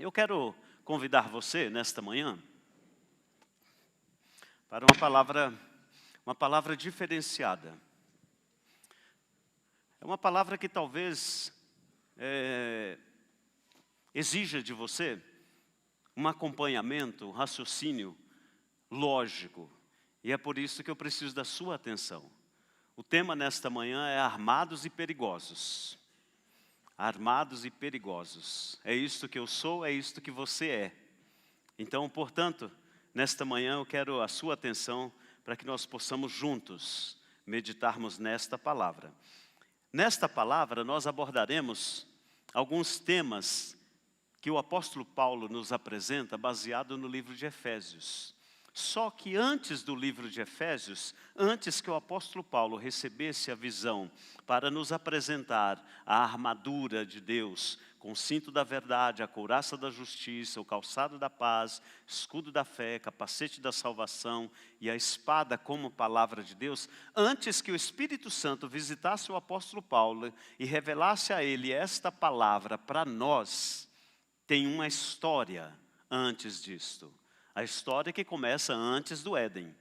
Eu quero convidar você, nesta manhã, para uma palavra diferenciada. É uma palavra que talvez exija de você um acompanhamento, um raciocínio lógico. E é por isso que eu preciso da sua atenção. O tema nesta manhã é armados e perigosos. Armados e perigosos. É isto que eu sou, é isto que você é. Então, portanto, nesta manhã eu quero a sua atenção para que nós possamos juntos meditarmos nesta palavra. Nesta palavra nós abordaremos alguns temas que o apóstolo Paulo nos apresenta baseado no livro de Efésios. Só que antes do livro de Efésios, antes que o apóstolo Paulo recebesse a visão para nos apresentar a armadura de Deus, com o cinto da verdade, a couraça da justiça, o calçado da paz, escudo da fé, capacete da salvação e a espada como palavra de Deus, antes que o Espírito Santo visitasse o apóstolo Paulo e revelasse a ele esta palavra para nós, tem uma história antes disto. A história que começa antes do Éden.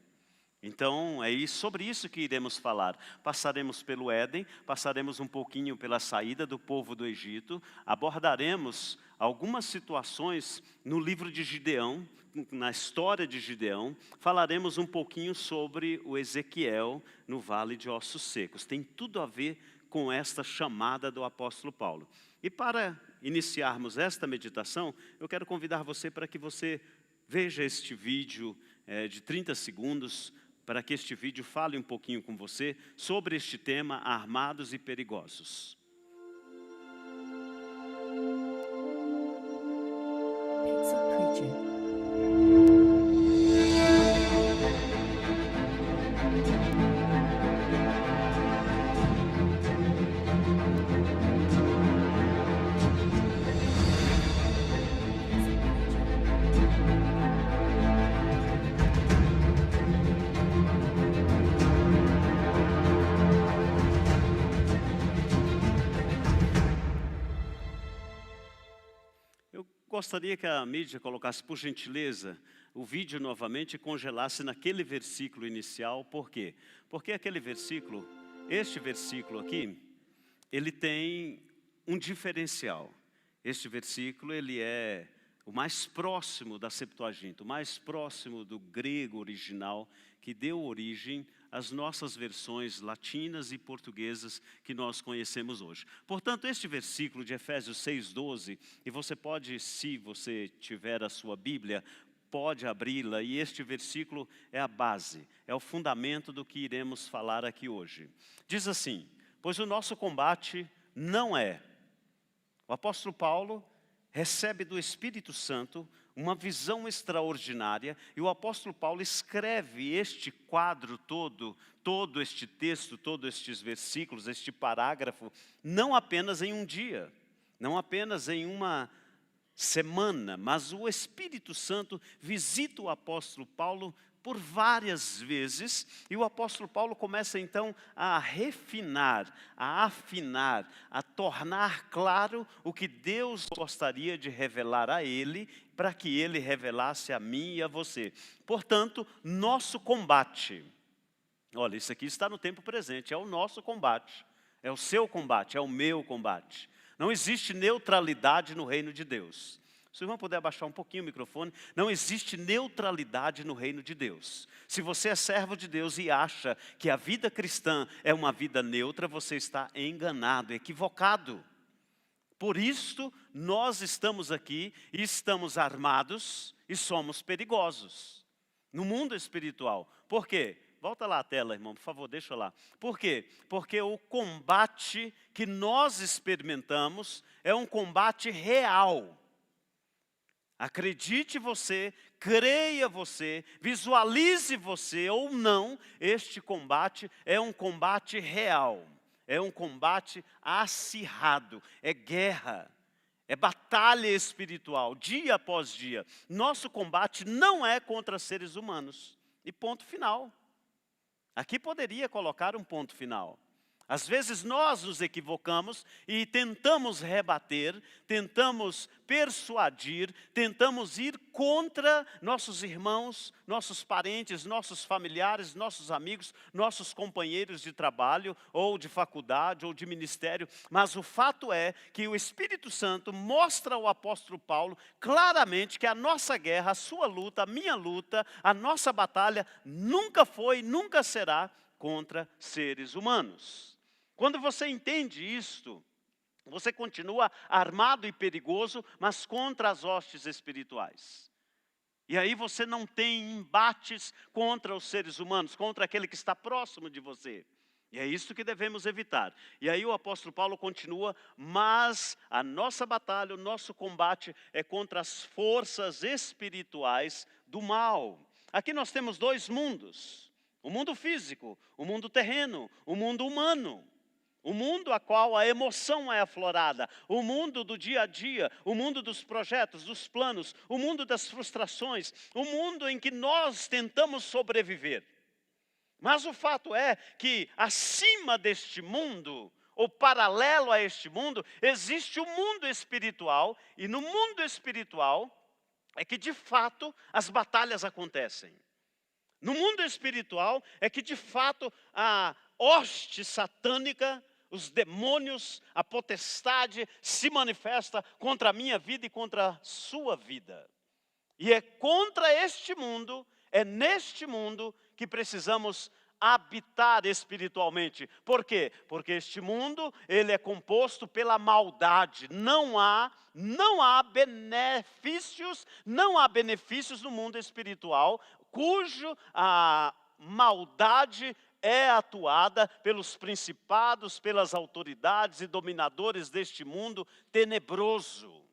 Então, sobre isso que iremos falar. Passaremos pelo Éden, passaremos um pouquinho pela saída do povo do Egito, abordaremos algumas situações no livro de Gideão, na história de Gideão, falaremos um pouquinho sobre o Ezequiel no Vale de Ossos Secos. Tem tudo a ver com esta chamada do apóstolo Paulo. E para iniciarmos esta meditação, eu quero convidar você para que você veja este vídeo de 30 segundos, para que este vídeo fale um pouquinho com você sobre este tema, armados e perigosos. Pixel Preacher. Gostaria que a mídia colocasse, por gentileza, o vídeo novamente e congelasse naquele versículo inicial. Por quê? Porque aquele versículo, este versículo aqui, ele tem um diferencial. Este versículo, ele é o mais próximo da Septuaginta, o mais próximo do grego original, que deu origem às nossas versões latinas e portuguesas que nós conhecemos hoje. Portanto, este versículo de Efésios 6:12, e você pode, se você tiver a sua Bíblia, pode abri-la, e este versículo é a base, é o fundamento do que iremos falar aqui hoje. Diz assim: pois o nosso combate não é. O apóstolo Paulo recebe do Espírito Santo uma visão extraordinária, e o apóstolo Paulo escreve este quadro todo este texto, todos estes versículos, este parágrafo, não apenas em um dia, não apenas em uma semana, mas o Espírito Santo visita o apóstolo Paulo por várias vezes, e o apóstolo Paulo começa então a refinar, a afinar, a tornar claro o que Deus gostaria de revelar a ele, para que ele revelasse a mim e a você. Portanto, nosso combate, olha, isso aqui está no tempo presente, é o nosso combate, é o seu combate, é o meu combate. Não existe neutralidade no reino de Deus. Se o irmão puder abaixar um pouquinho o microfone, não existe neutralidade no reino de Deus. Se você é servo de Deus e acha que a vida cristã é uma vida neutra, você está enganado, equivocado. Por isto, nós estamos aqui e estamos armados e somos perigosos no mundo espiritual. Por quê? Volta lá a tela, irmão, por favor, deixa lá. Por quê? Porque o combate que nós experimentamos é um combate real. Acredite você, creia você, visualize você ou não, este combate é um combate real. É um combate acirrado, é guerra, é batalha espiritual, dia após dia. Nosso combate não é contra seres humanos. E ponto final. Aqui poderia colocar um ponto final. Às vezes nós nos equivocamos e tentamos rebater, tentamos persuadir, tentamos ir contra nossos irmãos, nossos parentes, nossos familiares, nossos amigos, nossos companheiros de trabalho, ou de faculdade, ou de ministério. Mas o fato é que o Espírito Santo mostra ao apóstolo Paulo claramente que a nossa guerra, a sua luta, a minha luta, a nossa batalha nunca foi, nunca será contra seres humanos. Quando você entende isto, você continua armado e perigoso, mas contra as hostes espirituais. E aí você não tem embates contra os seres humanos, contra aquele que está próximo de você. E é isso que devemos evitar. E aí o apóstolo Paulo continua, mas a nossa batalha, o nosso combate é contra as forças espirituais do mal. Aqui nós temos dois mundos, o mundo físico, o mundo terreno, o mundo humano. O mundo a qual a emoção é aflorada, o mundo do dia a dia, o mundo dos projetos, dos planos, o mundo das frustrações, o mundo em que nós tentamos sobreviver. Mas o fato é que acima deste mundo, ou paralelo a este mundo, existe o mundo espiritual, e no mundo espiritual é que de fato as batalhas acontecem. No mundo espiritual é que de fato a hoste satânica, os demônios, a potestade se manifesta contra a minha vida e contra a sua vida. E é contra este mundo, é neste mundo que precisamos habitar espiritualmente. Por quê? Porque este mundo, ele é composto pela maldade. Não há benefícios no mundo espiritual, cujo a maldade é atuada pelos principados, pelas autoridades e dominadores deste mundo tenebroso.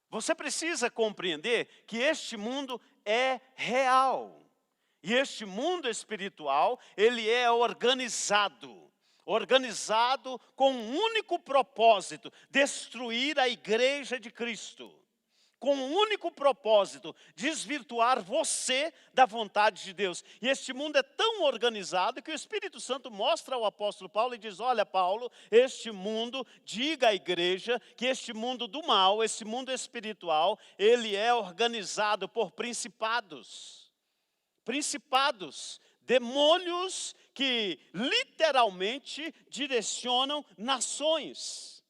Você precisa compreender que este mundo é real. E este mundo espiritual, ele é organizado com um único propósito: destruir a igreja de Cristo. Com um único propósito: desvirtuar você da vontade de Deus. E este mundo é tão organizado que o Espírito Santo mostra ao apóstolo Paulo e diz: olha, Paulo, este mundo, diga à igreja que este mundo do mal, esse mundo espiritual, ele é organizado por principados. Principados, demônios que literalmente direcionam nações.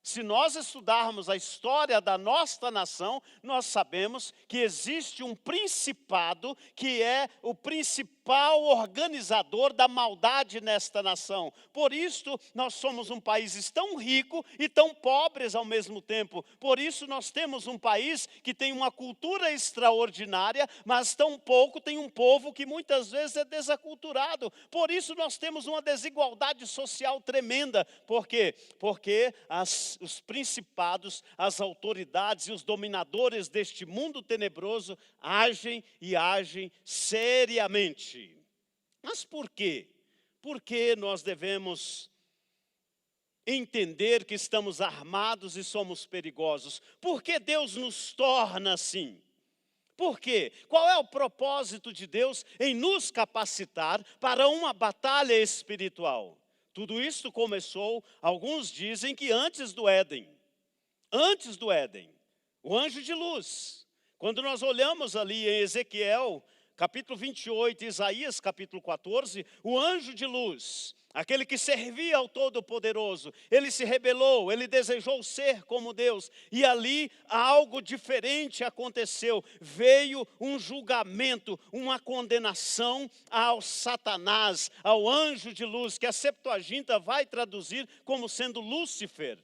Se nós estudarmos a história da nossa nação, nós sabemos que existe um principado que é o principal organizador da maldade nesta nação. Por isso, nós somos um país tão rico e tão pobres ao mesmo tempo. Por isso, nós temos um país que tem uma cultura extraordinária, mas tão pouco tem um povo que muitas vezes é desaculturado. Por isso, nós temos uma desigualdade social tremenda. Por quê? Porque os principados, as autoridades e os dominadores deste mundo tenebroso agem e agem seriamente. Mas por quê? Por que nós devemos entender que estamos armados e somos perigosos? Por que Deus nos torna assim? Por quê? Qual é o propósito de Deus em nos capacitar para uma batalha espiritual? Tudo isso começou, alguns dizem que antes do Éden. Antes do Éden, o anjo de luz. Quando nós olhamos ali em Ezequiel, capítulo 28, Isaías, capítulo 14, o anjo de luz, aquele que servia ao Todo-Poderoso, ele se rebelou, ele desejou ser como Deus, e ali algo diferente aconteceu. Veio um julgamento, uma condenação ao Satanás, ao anjo de luz, que a Septuaginta vai traduzir como sendo Lúcifer.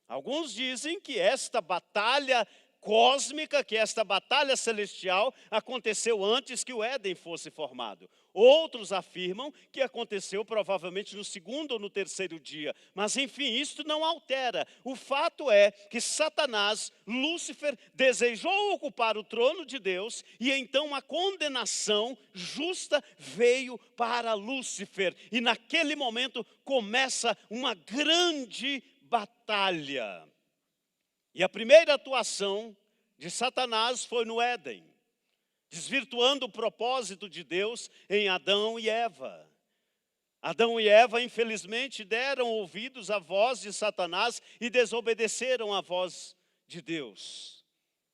Alguns dizem que esta batalha cósmica, que esta batalha celestial aconteceu antes que o Éden fosse formado. Outros afirmam que aconteceu provavelmente no segundo ou no terceiro dia. Mas enfim, isto não altera. O fato é que Satanás, Lúcifer, desejou ocupar o trono de Deus, e então a condenação justa veio para Lúcifer. E naquele momento começa uma grande batalha. E a primeira atuação de Satanás foi no Éden, desvirtuando o propósito de Deus em Adão e Eva. Adão e Eva, infelizmente, deram ouvidos à voz de Satanás e desobedeceram à voz de Deus.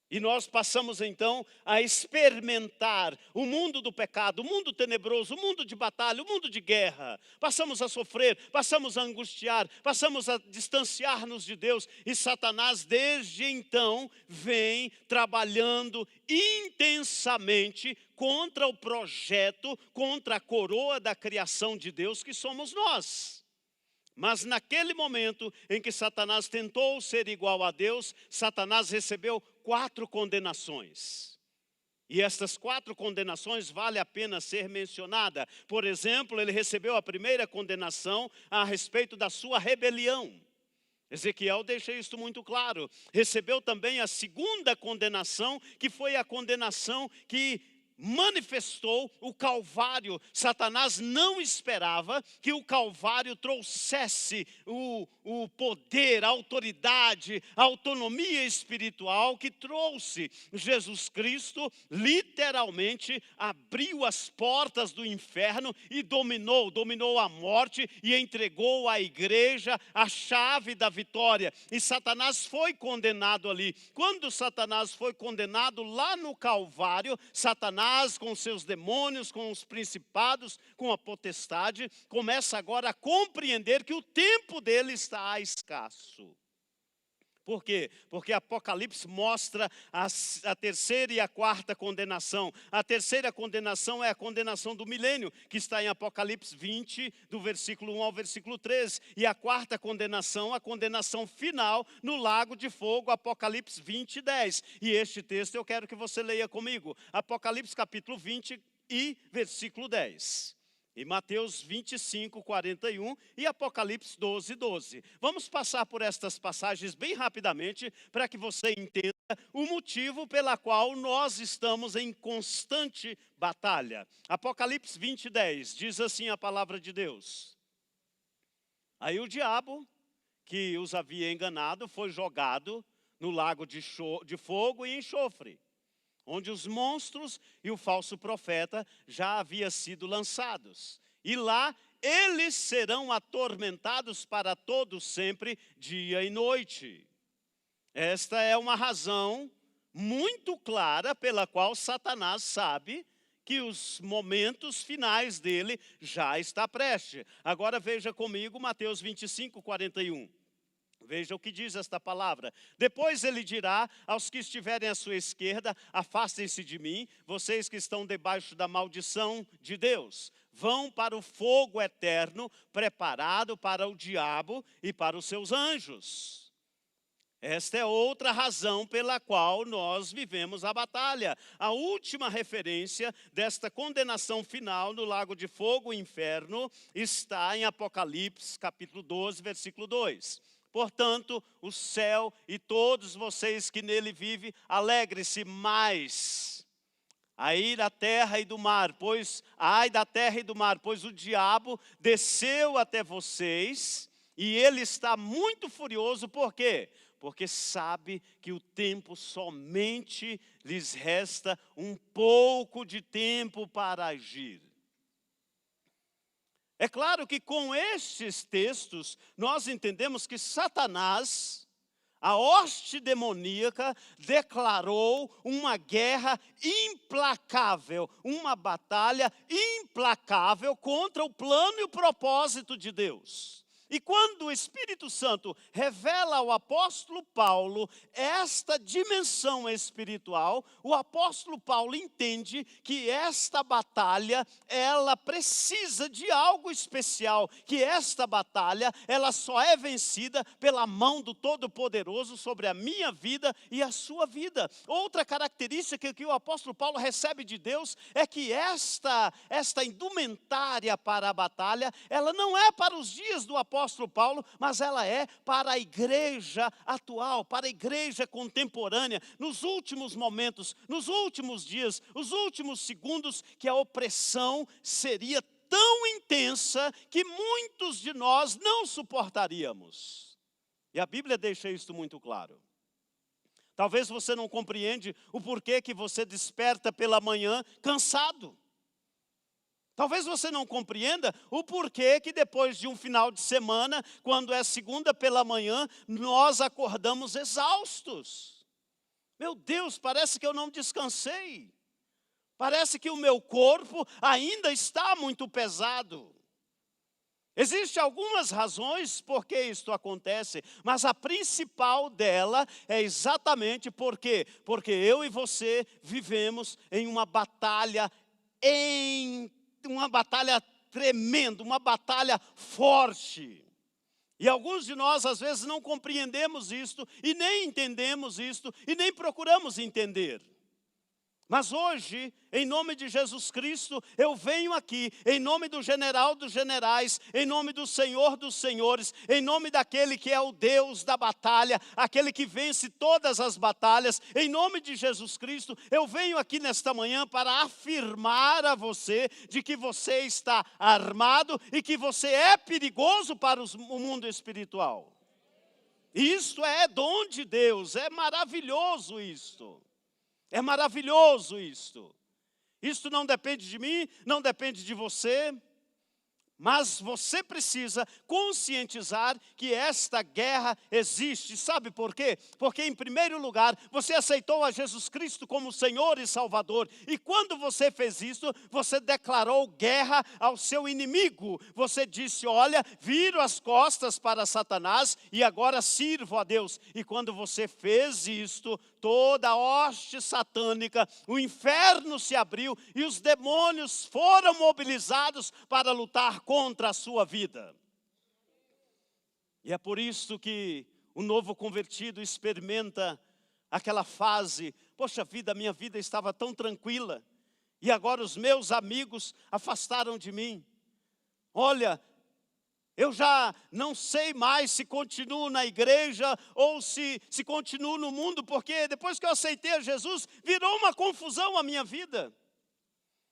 E nós passamos então a experimentar o mundo do pecado, o mundo tenebroso, o mundo de batalha, o mundo de guerra. Passamos a sofrer, passamos a angustiar, passamos a distanciar-nos de Deus. E Satanás desde então vem trabalhando intensamente contra o projeto, contra a coroa da criação de Deus que somos nós. Mas naquele momento em que Satanás tentou ser igual a Deus, Satanás recebeu 4 condenações. E estas 4 condenações vale a pena ser mencionada. Por exemplo, ele recebeu a primeira condenação a respeito da sua rebelião. Ezequiel deixa isso muito claro. Recebeu também a segunda condenação, que foi a condenação que manifestou o Calvário. Satanás não esperava que o Calvário trouxesse o poder, a autoridade, a autonomia espiritual que trouxe. Jesus Cristo literalmente abriu as portas do inferno e dominou a morte e entregou à igreja a chave da vitória. E Satanás foi condenado ali. Quando Satanás foi condenado lá no Calvário, Satanás, com seus demônios, com os principados, com a potestade, começa agora a compreender que o tempo dele está escasso. Por quê? Porque Apocalipse mostra a terceira e a quarta condenação. A terceira condenação é a condenação do milênio, que está em Apocalipse 20, do versículo 1 ao versículo 13. E a quarta condenação, a condenação final no lago de fogo, Apocalipse 20, 10. E este texto eu quero que você leia comigo. Apocalipse capítulo 20 e versículo 10. E Mateus 25, 41 e Apocalipse 12, 12. Vamos passar por estas passagens bem rapidamente para que você entenda o motivo pela qual nós estamos em constante batalha. Apocalipse 20, 10 diz assim a palavra de Deus. Aí o diabo, que os havia enganado, foi jogado no lago de fogo e enxofre, onde os monstros e o falso profeta já haviam sido lançados. E lá eles serão atormentados para todo sempre, dia e noite. Esta é uma razão muito clara pela qual Satanás sabe que os momentos finais dele já está prestes. Agora veja comigo Mateus 25, 41. Veja o que diz esta palavra. Depois ele dirá aos que estiverem à sua esquerda, afastem-se de mim, vocês que estão debaixo da maldição de Deus. Vão para o fogo eterno, preparado para o diabo e para os seus anjos. Esta é outra razão pela qual nós vivemos a batalha. A última referência desta condenação final no lago de fogo e inferno está em Apocalipse capítulo 12, versículo 2. Portanto, o céu e todos vocês que nele vivem, alegre-se mais. Ai da terra e do mar, pois o diabo desceu até vocês e ele está muito furioso. Por quê? Porque sabe que o tempo somente lhes resta um pouco de tempo para agir. É claro que com estes textos, nós entendemos que Satanás, a hoste demoníaca, declarou uma guerra implacável, uma batalha implacável contra o plano e o propósito de Deus. E quando o Espírito Santo revela ao apóstolo Paulo esta dimensão espiritual, o apóstolo Paulo entende que esta batalha, ela precisa de algo especial, que esta batalha, ela só é vencida pela mão do Todo-Poderoso sobre a minha vida e a sua vida. Outra característica que o apóstolo Paulo recebe de Deus é que esta indumentária para a batalha, ela não é para os dias do apóstolo Paulo, mas ela é para a igreja atual, para a igreja contemporânea, nos últimos momentos, nos últimos dias, os últimos segundos, que a opressão seria tão intensa que muitos de nós não suportaríamos. E a Bíblia deixa isso muito claro. Talvez você não compreende o porquê que você desperta pela manhã cansado. Talvez você não compreenda o porquê que depois de um final de semana, quando é segunda pela manhã, nós acordamos exaustos. Meu Deus, parece que eu não descansei. Parece que o meu corpo ainda está muito pesado. Existem algumas razões por que isto acontece, mas a principal dela é exatamente porque eu e você vivemos em uma batalha tremenda, uma batalha forte. E alguns de nós às vezes não compreendemos isto, e nem entendemos isto, e nem procuramos entender. Mas hoje, em nome de Jesus Cristo, eu venho aqui, em nome do general dos generais, em nome do Senhor dos senhores, em nome daquele que é o Deus da batalha, aquele que vence todas as batalhas, em nome de Jesus Cristo, eu venho aqui nesta manhã para afirmar a você de que você está armado e que você é perigoso para o mundo espiritual. Isto é dom de Deus, é maravilhoso isto. É maravilhoso isto. Isto não depende de mim, não depende de você. Mas você precisa conscientizar que esta guerra existe. Sabe por quê? Porque em primeiro lugar, você aceitou a Jesus Cristo como Senhor e Salvador. E quando você fez isso, você declarou guerra ao seu inimigo. Você disse, olha, viro as costas para Satanás e agora sirvo a Deus. E quando você fez isto, toda a hoste satânica, o inferno se abriu e os demônios foram mobilizados para lutar contra a sua vida. E é por isso que o novo convertido experimenta aquela fase, poxa vida, minha vida estava tão tranquila, e agora os meus amigos afastaram de mim. Olha, eu já não sei mais se continuo na igreja ou se continuo no mundo, porque depois que eu aceitei a Jesus, virou uma confusão a minha vida.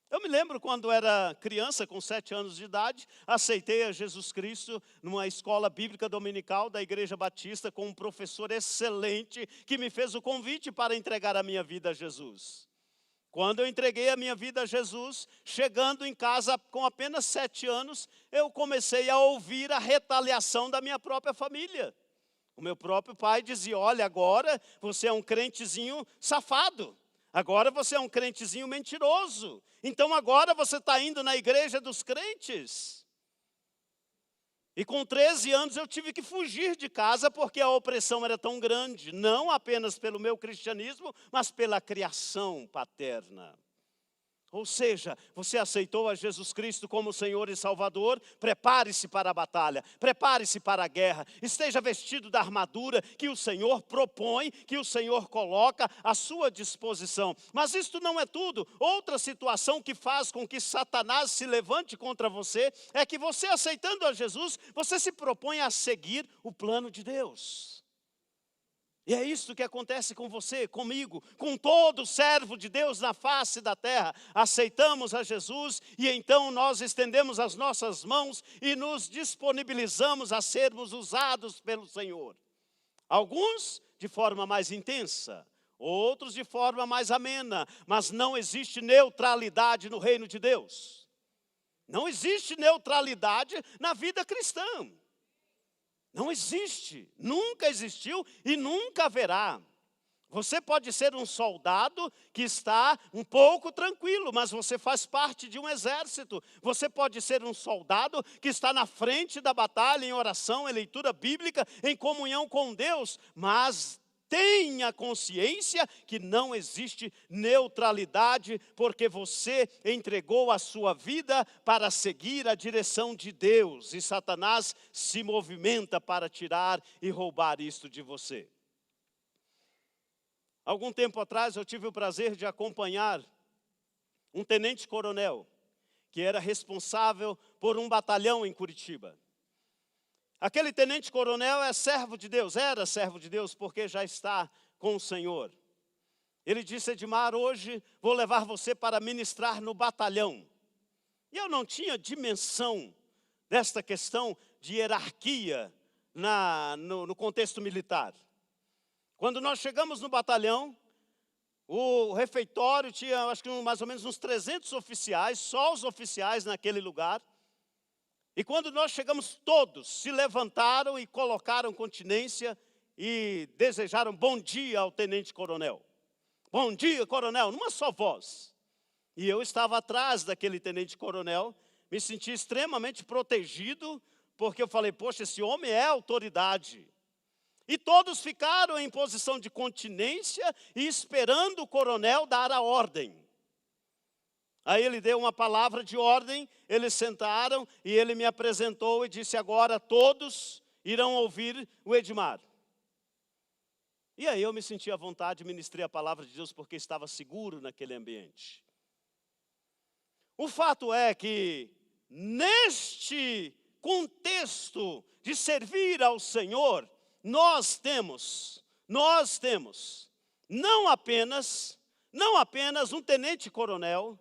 Eu me lembro quando era criança, com 7 anos de idade, aceitei a Jesus Cristo numa escola bíblica dominical da Igreja Batista, com um professor excelente que me fez o convite para entregar a minha vida a Jesus. Quando eu entreguei a minha vida a Jesus, chegando em casa com apenas 7 anos, eu comecei a ouvir a retaliação da minha própria família. O meu próprio pai dizia, olha, agora você é um crentezinho safado. Agora você é um crentezinho mentiroso. Então agora você está indo na igreja dos crentes. E com 13 anos eu tive que fugir de casa porque a opressão era tão grande. Não apenas pelo meu cristianismo, mas pela criação paterna. Ou seja, você aceitou a Jesus Cristo como Senhor e Salvador, prepare-se para a batalha, prepare-se para a guerra, esteja vestido da armadura que o Senhor propõe, que o Senhor coloca à sua disposição. Mas isto não é tudo. Outra situação que faz com que Satanás se levante contra você, é que você aceitando a Jesus, você se propõe a seguir o plano de Deus. E é isso que acontece com você, comigo, com todo servo de Deus na face da terra. Aceitamos a Jesus e então nós estendemos as nossas mãos e nos disponibilizamos a sermos usados pelo Senhor. Alguns de forma mais intensa, outros de forma mais amena, mas não existe neutralidade no reino de Deus. Não existe neutralidade na vida cristã. Não existe, nunca existiu e nunca haverá. Você pode ser um soldado que está um pouco tranquilo, mas você faz parte de um exército. Você pode ser um soldado que está na frente da batalha em oração, em leitura bíblica, em comunhão com Deus, mas tenha consciência que não existe neutralidade, porque você entregou a sua vida para seguir a direção de Deus. E Satanás se movimenta para tirar e roubar isto de você. Algum tempo atrás eu tive o prazer de acompanhar um tenente-coronel, que era responsável por um batalhão em Curitiba. Aquele tenente-coronel é servo de Deus, era servo de Deus, porque já está com o Senhor. Ele disse, Edmar, hoje vou levar você para ministrar no batalhão. E eu não tinha dimensão desta questão de hierarquia no contexto militar. Quando nós chegamos no batalhão, O refeitório tinha, acho que mais ou menos uns 300 oficiais, só os oficiais naquele lugar. E quando nós chegamos, todos se levantaram e colocaram continência e desejaram bom dia ao tenente-coronel. Bom dia, coronel, numa só voz. E eu estava atrás daquele tenente-coronel, me senti extremamente protegido, porque eu falei, poxa, esse homem é autoridade. E todos ficaram em posição de continência e esperando o coronel dar a ordem. Aí ele deu uma palavra de ordem, eles sentaram e ele me apresentou e disse, agora todos irão ouvir o Edmar. E aí eu me senti à vontade, ministrei a palavra de Deus porque estava seguro naquele ambiente. O fato é que neste contexto de servir ao Senhor, nós temos não apenas um tenente-coronel,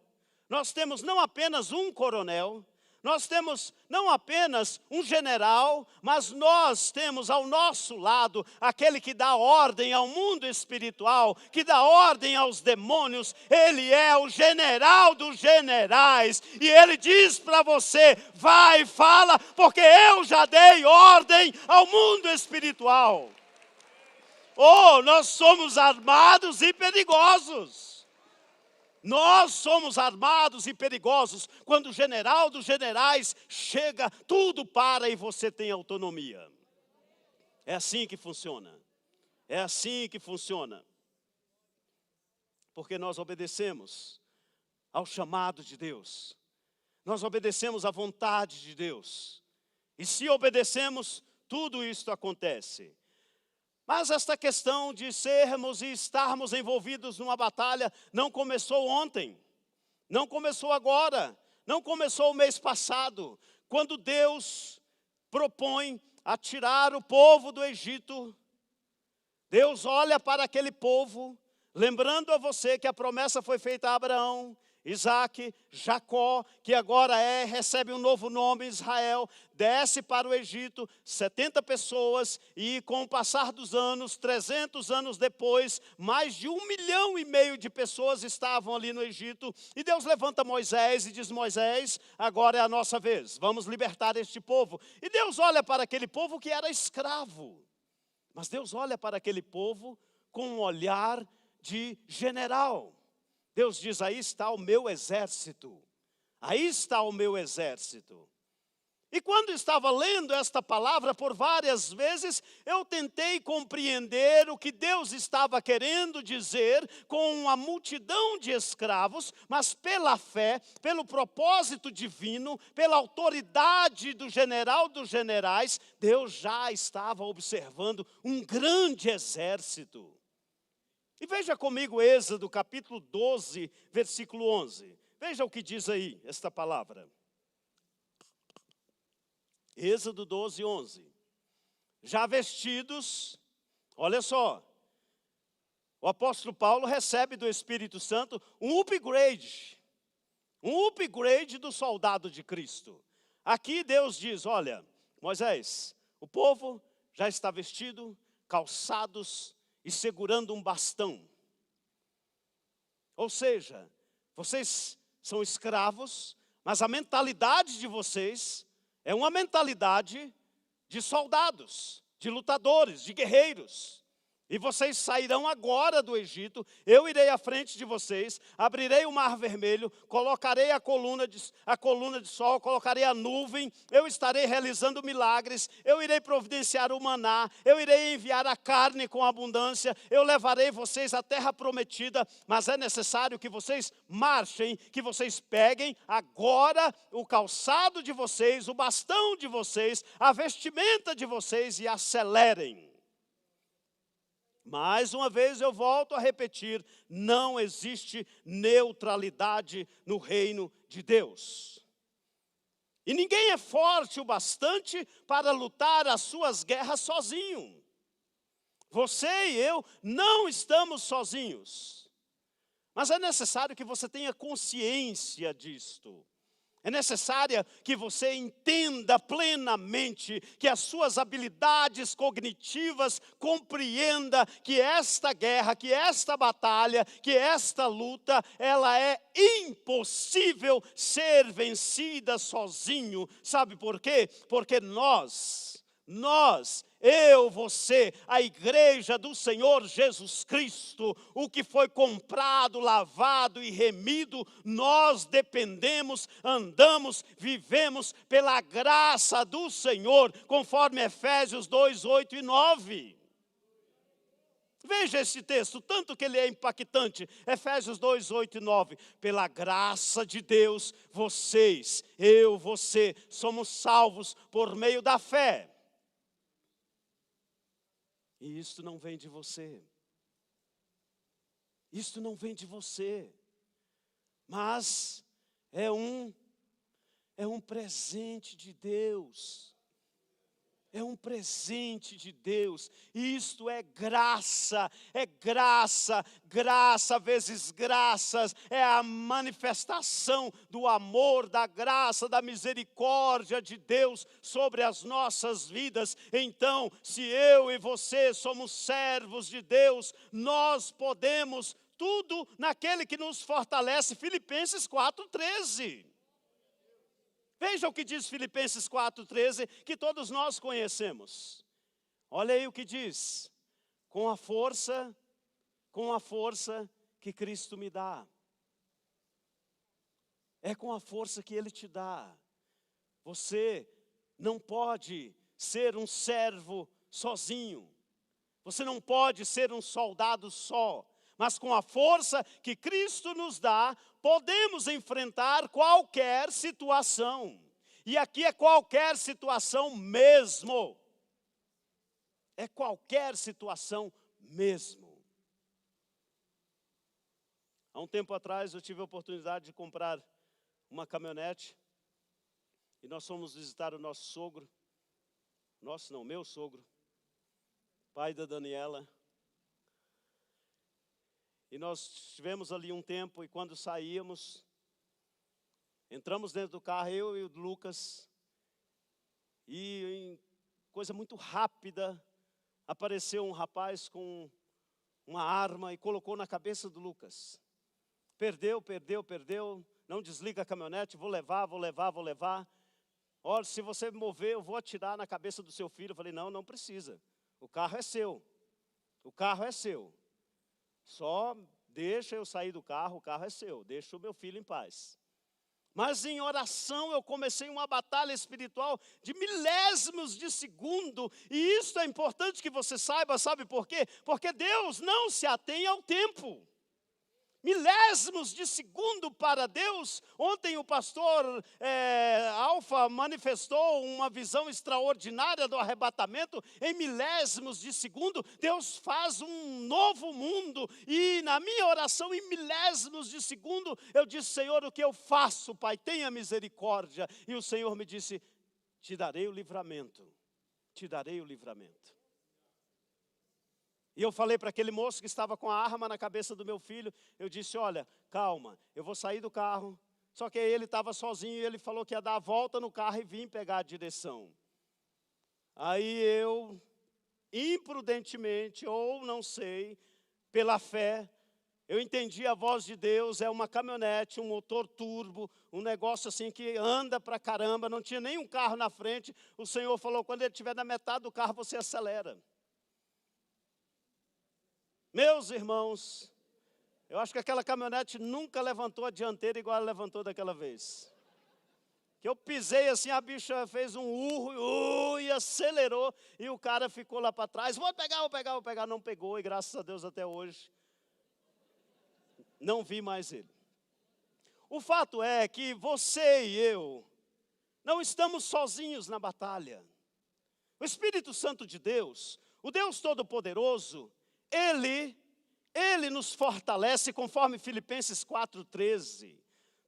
nós temos não apenas um coronel, nós temos não apenas um general, mas nós temos ao nosso lado aquele que dá ordem ao mundo espiritual, que dá ordem aos demônios. Ele é o general dos generais e ele diz para você, vai e fala, porque eu já dei ordem ao mundo espiritual. Oh, nós somos armados e perigosos. Nós somos armados e perigosos. Quando o general dos generais chega, tudo para e você tem autonomia. É assim que funciona. É assim que funciona. Porque nós obedecemos ao chamado de Deus. Nós obedecemos à vontade de Deus. E se obedecemos, tudo isto acontece. Mas esta questão de sermos e estarmos envolvidos numa batalha não começou ontem, não começou agora, não começou o mês passado, quando Deus propõe a tirar o povo do Egito. Deus olha para aquele povo, lembrando a você que a promessa foi feita a Abraão, Isaac, Jacó, que agora recebe um novo nome, Israel, desce para o Egito, 70 pessoas, e com o passar dos anos, 300 anos depois, mais de 1,5 milhão de pessoas estavam ali no Egito, e Deus levanta Moisés e diz, Moisés, agora é a nossa vez, vamos libertar este povo. E Deus olha para aquele povo que era escravo, mas Deus olha para aquele povo com um olhar de general. Deus diz, aí está o meu exército, aí está o meu exército. E quando estava lendo esta palavra por várias vezes, eu tentei compreender o que Deus estava querendo dizer com uma multidão de escravos, mas pela fé, pelo propósito divino, pela autoridade do general dos generais, Deus já estava observando um grande exército. E veja comigo Êxodo capítulo 12, versículo 11. Veja o que diz aí esta palavra. Êxodo 12, 11. Já vestidos, olha só, o apóstolo Paulo recebe do Espírito Santo um upgrade do soldado de Cristo. Aqui Deus diz, olha, Moisés, o povo já está vestido, calçados e segurando um bastão. Ou seja, vocês são escravos, mas a mentalidade de vocês é uma mentalidade de soldados, de lutadores, de guerreiros. E vocês sairão agora do Egito, eu irei à frente de vocês, abrirei o mar vermelho, colocarei a coluna de sol, colocarei a nuvem, eu estarei realizando milagres, eu irei providenciar o maná, eu irei enviar a carne com abundância, eu levarei vocês à terra prometida, mas é necessário que vocês marchem, que vocês peguem agora o calçado de vocês, o bastão de vocês, a vestimenta de vocês e acelerem. Mais uma vez eu volto a repetir, não existe neutralidade no reino de Deus. E ninguém é forte o bastante para lutar as suas guerras sozinho. Você e eu não estamos sozinhos. Mas é necessário que você tenha consciência disto. É necessário que você entenda plenamente, que as suas habilidades cognitivas compreenda que esta guerra, que esta batalha, que esta luta, ela é impossível ser vencida sozinho. Sabe por quê? Porque nós, eu, você, a igreja do Senhor Jesus Cristo, o que foi comprado, lavado e remido, nós dependemos, andamos, vivemos pela graça do Senhor, conforme Efésios 2, 8 e 9. Veja esse texto, tanto que ele é impactante. Efésios 2, 8 e 9. Pela graça de Deus, vocês, eu, você, somos salvos por meio da fé. E isto não vem de você. Isto não vem de você. Mas é um presente de Deus. É um presente de Deus. Isto é graça vezes graças. É a manifestação do amor, da graça, da misericórdia de Deus sobre as nossas vidas. Então, se eu e você somos servos de Deus, nós podemos tudo naquele que nos fortalece. Filipenses 4:13. Veja o que diz Filipenses 4:13, que todos nós conhecemos. Olha aí o que diz. Com a força que Cristo me dá. É com a força que Ele te dá. Você não pode ser um servo sozinho. Você não pode ser um soldado só. Mas com a força que Cristo nos dá, podemos enfrentar qualquer situação. E aqui é qualquer situação mesmo. É qualquer situação mesmo. Há um tempo atrás eu tive a oportunidade de comprar uma caminhonete. E nós fomos visitar o nosso sogro. Meu sogro. Pai da Daniela. E nós estivemos ali um tempo e quando saíamos, entramos dentro do carro, eu e o Lucas, e em coisa muito rápida, apareceu um rapaz com uma arma e colocou na cabeça do Lucas. Perdeu, não desliga a caminhonete, vou levar. Olha, se você me mover, eu vou atirar na cabeça do seu filho. Eu falei, não precisa, o carro é seu. Só deixa eu sair do carro, o carro é seu, deixa o meu filho em paz. Mas em oração eu comecei uma batalha espiritual de milésimos de segundo. E isso é importante que você saiba, sabe por quê? Porque Deus não se atém ao tempo. Milésimos de segundo para Deus. Ontem o pastor Alfa manifestou uma visão extraordinária do arrebatamento. Em milésimos de segundo, Deus faz um novo mundo. E na minha oração, em milésimos de segundo, eu disse, Senhor, o que eu faço, Pai? Tenha misericórdia. E o Senhor me disse, te darei o livramento. E eu falei para aquele moço que estava com a arma na cabeça do meu filho, eu disse, olha, calma, eu vou sair do carro. Só que aí ele estava sozinho e ele falou que ia dar a volta no carro e vir pegar a direção. Aí eu, imprudentemente, ou não sei, pela fé, eu entendi a voz de Deus, é uma caminhonete, um motor turbo, um negócio assim que anda pra caramba, não tinha nenhum carro na frente. O Senhor falou, quando ele estiver na metade do carro, você acelera. Meus irmãos, eu acho que aquela caminhonete nunca levantou a dianteira igual ela levantou daquela vez. Que eu pisei assim, a bicha fez um urro e acelerou, e o cara ficou lá para trás, vou pegar, não pegou, e graças a Deus até hoje, não vi mais ele. O fato é que você e eu não estamos sozinhos na batalha. O Espírito Santo de Deus, o Deus Todo-Poderoso, Ele nos fortalece, conforme Filipenses 4:13.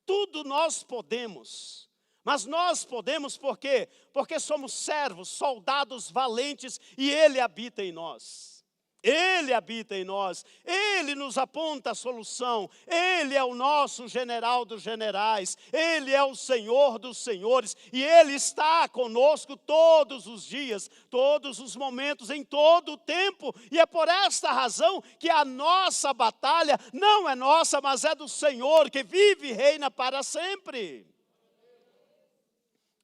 Tudo nós podemos, mas nós podemos por quê? Porque somos servos, soldados valentes, e Ele habita em nós. Ele habita em nós, Ele nos aponta a solução, Ele é o nosso general dos generais, Ele é o Senhor dos senhores, e Ele está conosco todos os dias, todos os momentos, em todo o tempo, e é por esta razão que a nossa batalha não é nossa, mas é do Senhor, que vive e reina para sempre.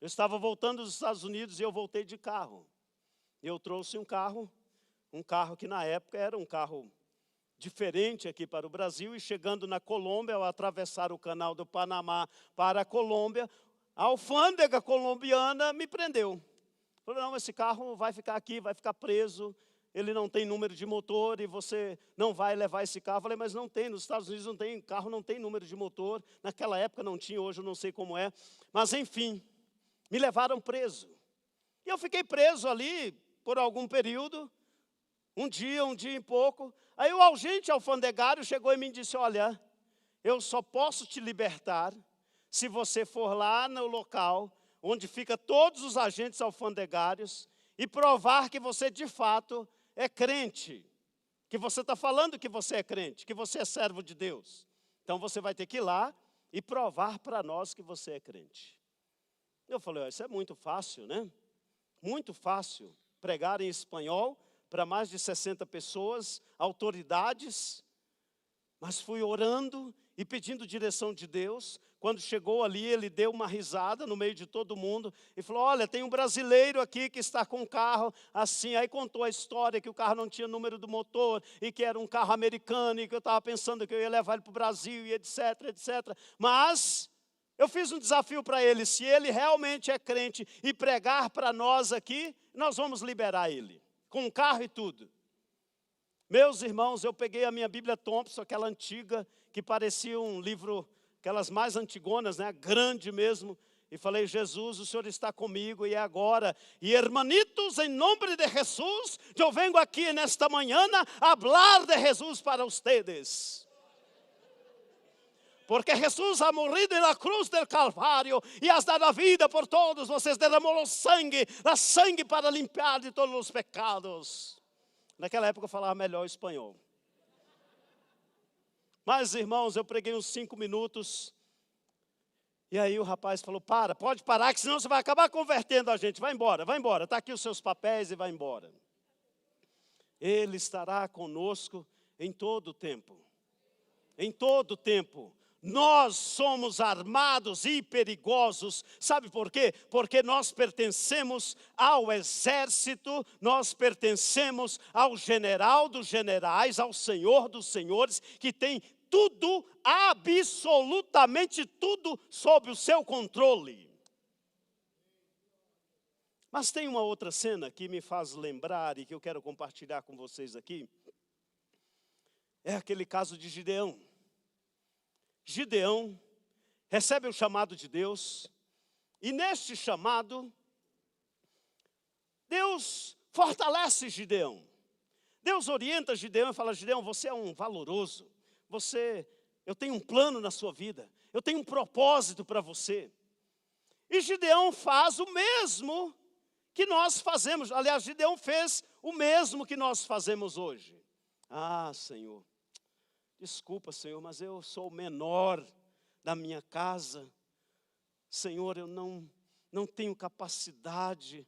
Eu estava voltando dos Estados Unidos e eu voltei de carro, eu trouxe um carro que na época era um carro diferente aqui para o Brasil, e chegando na Colômbia, ao atravessar o canal do Panamá para a Colômbia, a alfândega colombiana me prendeu. Falou, não, esse carro vai ficar aqui, vai ficar preso, ele não tem número de motor e você não vai levar esse carro. Eu falei, mas não tem, nos Estados Unidos não tem, carro não tem número de motor, naquela época não tinha, hoje eu não sei como é, mas enfim, me levaram preso. E eu fiquei preso ali por algum período, um dia e pouco. Aí o agente alfandegário chegou e me disse, olha, eu só posso te libertar se você for lá no local onde fica todos os agentes alfandegários e provar que você de fato é crente, que você está falando que você é crente, que você é servo de Deus. Então você vai ter que ir lá e provar para nós que você é crente. Eu falei, isso é muito fácil, né? Muito fácil, pregar em espanhol para mais de 60 pessoas, autoridades, mas fui orando e pedindo direção de Deus. Quando chegou ali, ele deu uma risada no meio de todo mundo e falou, olha, tem um brasileiro aqui que está com um carro assim. Aí contou a história que o carro não tinha número do motor e que era um carro americano e que eu estava pensando que eu ia levar ele para o Brasil e etc, etc. Mas eu fiz um desafio para ele, se ele realmente é crente e pregar para nós aqui, nós vamos liberar ele, com um carro e tudo. Meus irmãos, eu peguei a minha Bíblia Thompson, aquela antiga, que parecia um livro, aquelas mais antigonas, né, grande mesmo, e falei, Jesus, o Senhor está comigo e é agora. E hermanitos, em nome de Jesus, eu venho aqui nesta manhã a falar de Jesus para ustedes. Porque Jesus ha morrido na cruz del Calvário e has dado a vida por todos vocês, derramou o sangue para limpar de todos os pecados. Naquela época eu falava melhor espanhol. Mas, irmãos, eu preguei uns 5 minutos. E aí o rapaz falou, pode parar, que senão você vai acabar convertendo a gente. Vai embora, está aqui os seus papéis e vai embora. Ele estará conosco em todo o tempo. Em todo o tempo. Nós somos armados e perigosos, sabe por quê? Porque nós pertencemos ao exército, nós pertencemos ao general dos generais, ao Senhor dos senhores, que tem tudo, absolutamente tudo, sob o seu controle. Mas tem uma outra cena que me faz lembrar e que eu quero compartilhar com vocês aqui. É aquele caso de Gideão. Gideão recebe o chamado de Deus, e neste chamado, Deus fortalece Gideão. Deus orienta Gideão e fala, Gideão, você é um valoroso, eu tenho um plano na sua vida, eu tenho um propósito para você. E Gideão faz o mesmo que nós fazemos, aliás, Gideão fez o mesmo que nós fazemos hoje. Senhor, desculpa, Senhor, mas eu sou o menor da minha casa. Senhor, eu não tenho capacidade.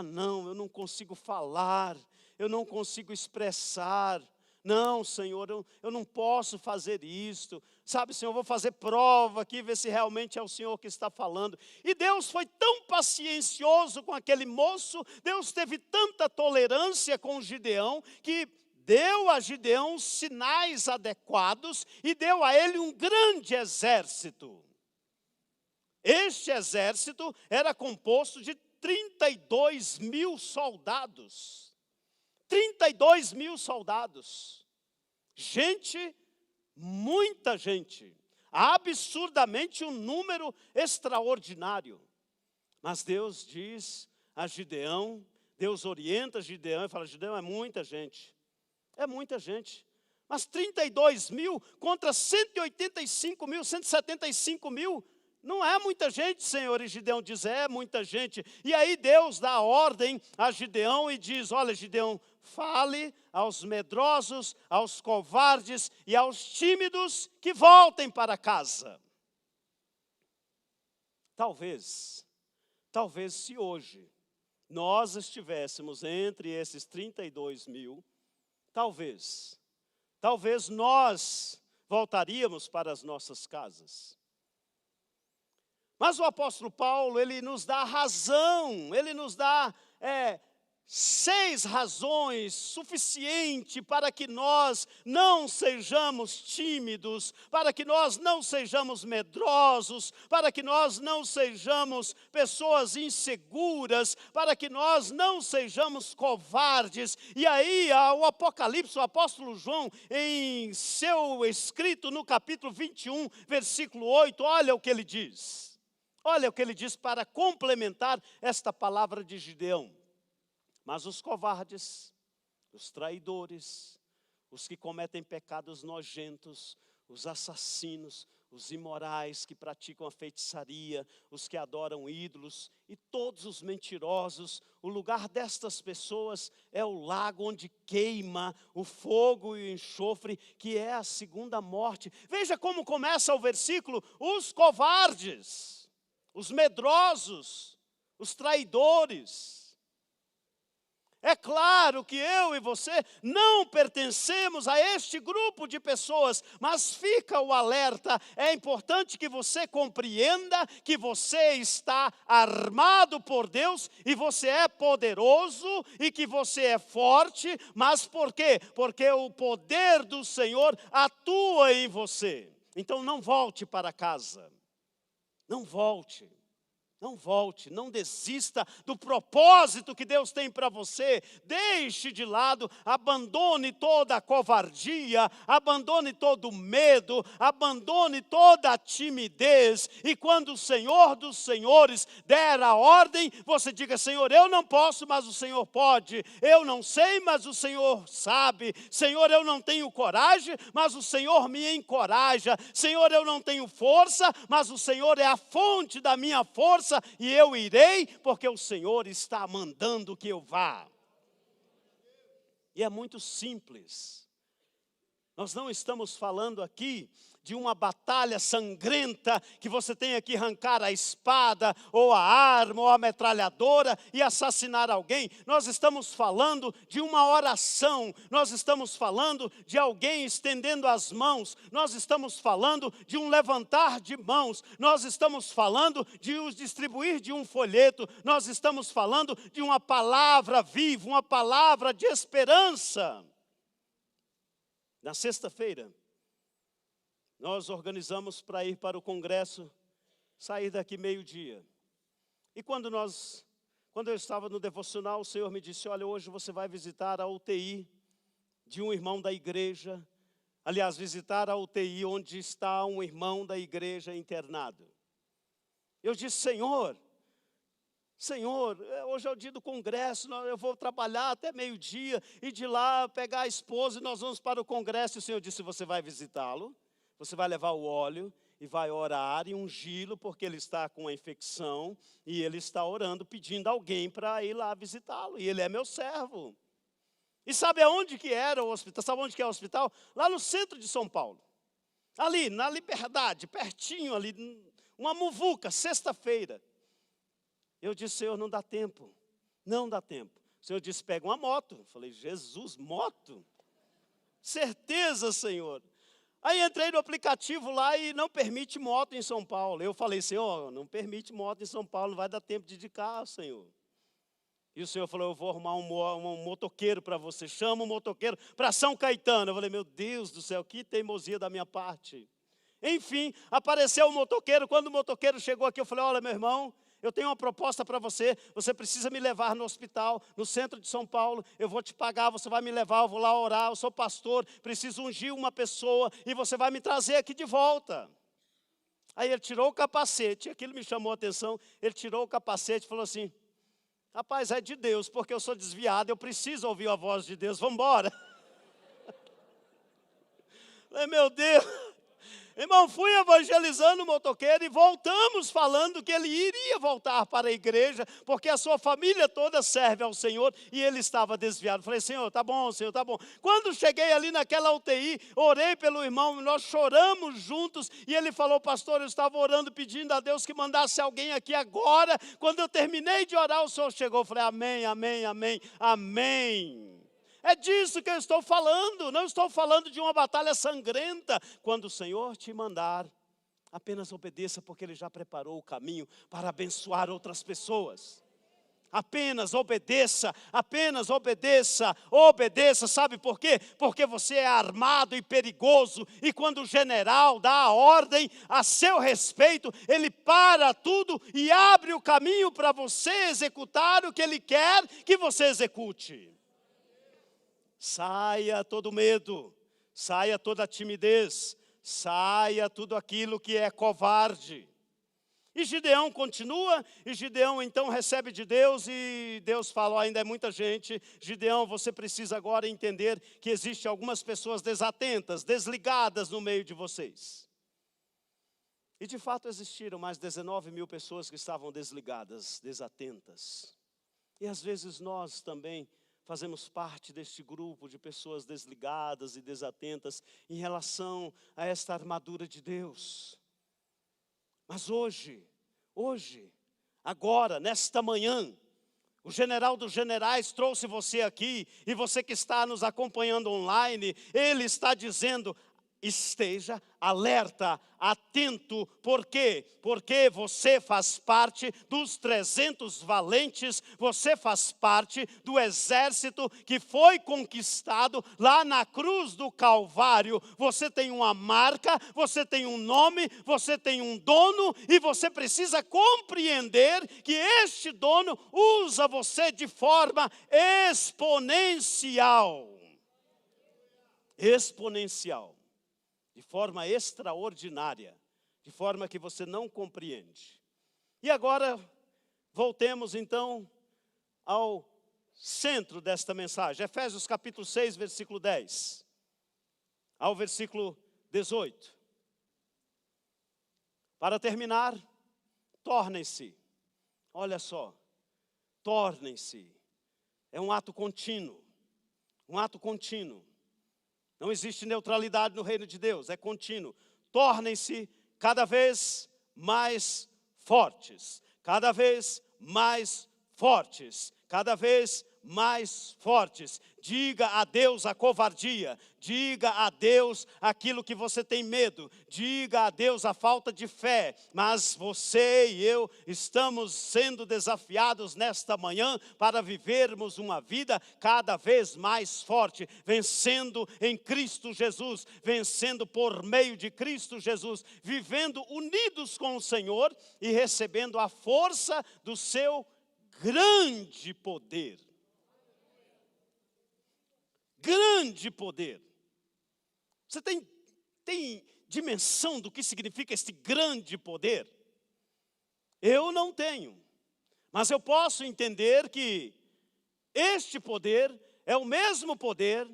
Não, eu não consigo falar, eu não consigo expressar. Não, Senhor, eu não posso fazer isto. Sabe, Senhor, eu vou fazer prova aqui, ver se realmente é o Senhor que está falando. E Deus foi tão paciencioso com aquele moço, Deus teve tanta tolerância com Gideão, que deu a Gideão sinais adequados e deu a ele um grande exército. Este exército era composto de 32 mil soldados. 32 mil soldados. Gente, muita gente. Absurdamente um número extraordinário. Mas Deus diz a Gideão, Deus orienta Gideão e fala, Gideão, é muita gente. É muita gente, mas 32 mil contra 185 mil, 175 mil, não é muita gente, Senhor. E Gideão diz, é muita gente. E aí Deus dá ordem a Gideão e diz, olha Gideão, fale aos medrosos, aos covardes e aos tímidos que voltem para casa. Talvez se hoje nós estivéssemos entre esses 32 mil, talvez nós voltaríamos para as nossas casas. Mas o apóstolo Paulo, ele nos dá razão, ele nos dá 6 razões suficientes para que nós não sejamos tímidos, para que nós não sejamos medrosos, para que nós não sejamos pessoas inseguras, para que nós não sejamos covardes. E aí o Apocalipse, o apóstolo João, em seu escrito no capítulo 21, versículo 8, olha o que ele diz. Olha o que ele diz para complementar esta palavra de Gideão. Mas os covardes, os traidores, os que cometem pecados nojentos, os assassinos, os imorais que praticam a feitiçaria, os que adoram ídolos e todos os mentirosos, o lugar destas pessoas é o lago onde queima o fogo e o enxofre, que é a segunda morte. Veja como começa o versículo: os covardes, os medrosos, os traidores. É claro que eu e você não pertencemos a este grupo de pessoas, mas fica o alerta, é importante que você compreenda que você está armado por Deus e você é poderoso e que você é forte, mas por quê? Porque o poder do Senhor atua em você. Então não volte para casa, não volte. Não volte, não desista do propósito que Deus tem para você. Deixe de lado, abandone toda a covardia, abandone todo o medo, abandone toda a timidez. E quando o Senhor dos Senhores der a ordem, você diga: Senhor, eu não posso, mas o Senhor pode. Eu não sei, mas o Senhor sabe. Senhor, eu não tenho coragem, mas o Senhor me encoraja. Senhor, eu não tenho força, mas o Senhor é a fonte da minha força. E eu irei, porque o Senhor está mandando que eu vá. E é muito simples. Nós não estamos falando aqui de uma batalha sangrenta, que você tenha que arrancar a espada, ou a arma, ou a metralhadora e assassinar alguém. Nós estamos falando de uma oração, nós estamos falando de alguém estendendo as mãos, nós estamos falando de um levantar de mãos, nós estamos falando de os distribuir de um folheto, nós estamos falando de uma palavra viva, uma palavra de esperança. Na sexta-feira, nós organizamos para ir para o congresso, sair daqui meio-dia. E quando eu estava no devocional, o Senhor me disse: olha, hoje você vai visitar a UTI de um irmão da igreja. Aliás, visitar a UTI onde está um irmão da igreja internado. Eu disse: Senhor, hoje é o dia do congresso, eu vou trabalhar até meio-dia, e de lá pegar a esposa e nós vamos para o congresso. E o Senhor disse: você vai visitá-lo? Você vai levar o óleo e vai orar e ungí-lo, porque ele está com a infecção e ele está orando, pedindo alguém para ir lá visitá-lo. E ele é meu servo. E sabe aonde que era o hospital? Sabe onde que é o hospital? Lá no centro de São Paulo. Ali, na Liberdade, pertinho ali, uma muvuca, sexta-feira. Eu disse: Senhor, não dá tempo. Não dá tempo. O Senhor disse: pega uma moto. Eu falei: Jesus, moto? Certeza, Senhor. Aí entrei no aplicativo lá e não permite moto em São Paulo. Eu falei: Senhor, não permite moto em São Paulo, não vai dar tempo de ir de carro, Senhor. E o Senhor falou: eu vou arrumar um motoqueiro para você. Chama um motoqueiro para São Caetano. Eu falei: meu Deus do céu, que teimosia da minha parte. Enfim, apareceu o motoqueiro. Quando o motoqueiro chegou aqui, eu falei: olha, meu irmão, eu tenho uma proposta para você. Você precisa me levar no hospital, no centro de São Paulo. Eu vou te pagar, você vai me levar, eu vou lá orar. Eu sou pastor, preciso ungir uma pessoa e você vai me trazer aqui de volta. Aí ele tirou o capacete, aquilo me chamou a atenção. Ele tirou o capacete e falou assim: rapaz, é de Deus, porque eu sou desviado, eu preciso ouvir a voz de Deus, vamos embora. Falei: meu Deus. Irmão, fui evangelizando o motoqueiro e voltamos falando que ele iria voltar para a igreja, porque a sua família toda serve ao Senhor e ele estava desviado. Falei, Senhor, tá bom, Senhor, tá bom. Quando cheguei ali naquela UTI, orei pelo irmão, nós choramos juntos e ele falou, pastor, eu estava orando pedindo a Deus que mandasse alguém aqui agora. Quando eu terminei de orar, o Senhor chegou. Eu falei, amém, amém, amém, amém. É disso que eu estou falando, não estou falando de uma batalha sangrenta. Quando o Senhor te mandar, apenas obedeça, porque Ele já preparou o caminho para abençoar outras pessoas. Apenas obedeça, obedeça, sabe por quê? Porque você é armado e perigoso, e quando o general dá a ordem a seu respeito, ele para tudo e abre o caminho para você executar o que ele quer que você execute. Saia todo medo, saia toda timidez, saia tudo aquilo que é covarde. E Gideão continua, e Gideão então recebe de Deus, e Deus fala, ainda é muita gente, Gideão, você precisa agora entender que existem algumas pessoas desatentas, desligadas no meio de vocês. E de fato existiram mais 19 mil pessoas que estavam desligadas, desatentas. E às vezes nós também fazemos parte deste grupo de pessoas desligadas e desatentas em relação a esta armadura de Deus. Mas hoje, agora, nesta manhã, o general dos generais trouxe você aqui, e você que está nos acompanhando online, ele está dizendo, esteja alerta, atento. Por quê? Porque você faz parte dos 300 valentes, você faz parte do exército que foi conquistado lá na cruz do Calvário. Você tem uma marca, você tem um nome, você tem um dono, e você precisa compreender que este dono usa você de forma exponencial. Exponencial. De forma extraordinária, de forma que você não compreende. E agora, voltemos então ao centro desta mensagem. Efésios capítulo 6, versículo 10, ao versículo 18. Para terminar, tornem-se, olha só, tornem-se. É um ato contínuo, um ato contínuo. Não existe neutralidade no reino de Deus, é contínuo. Tornem-se cada vez mais fortes, cada vez mais fortes, cada vez mais fortes. Diga adeus à covardia, diga adeus àquilo que você tem medo, diga adeus à falta de fé. Mas você e eu estamos sendo desafiados nesta manhã para vivermos uma vida cada vez mais forte, vencendo em Cristo Jesus, vencendo por meio de Cristo Jesus, vivendo unidos com o Senhor e recebendo a força do seu grande poder. Grande poder. Você tem dimensão do que significa este grande poder? Eu não tenho. Mas eu posso entender que este poder é o mesmo poder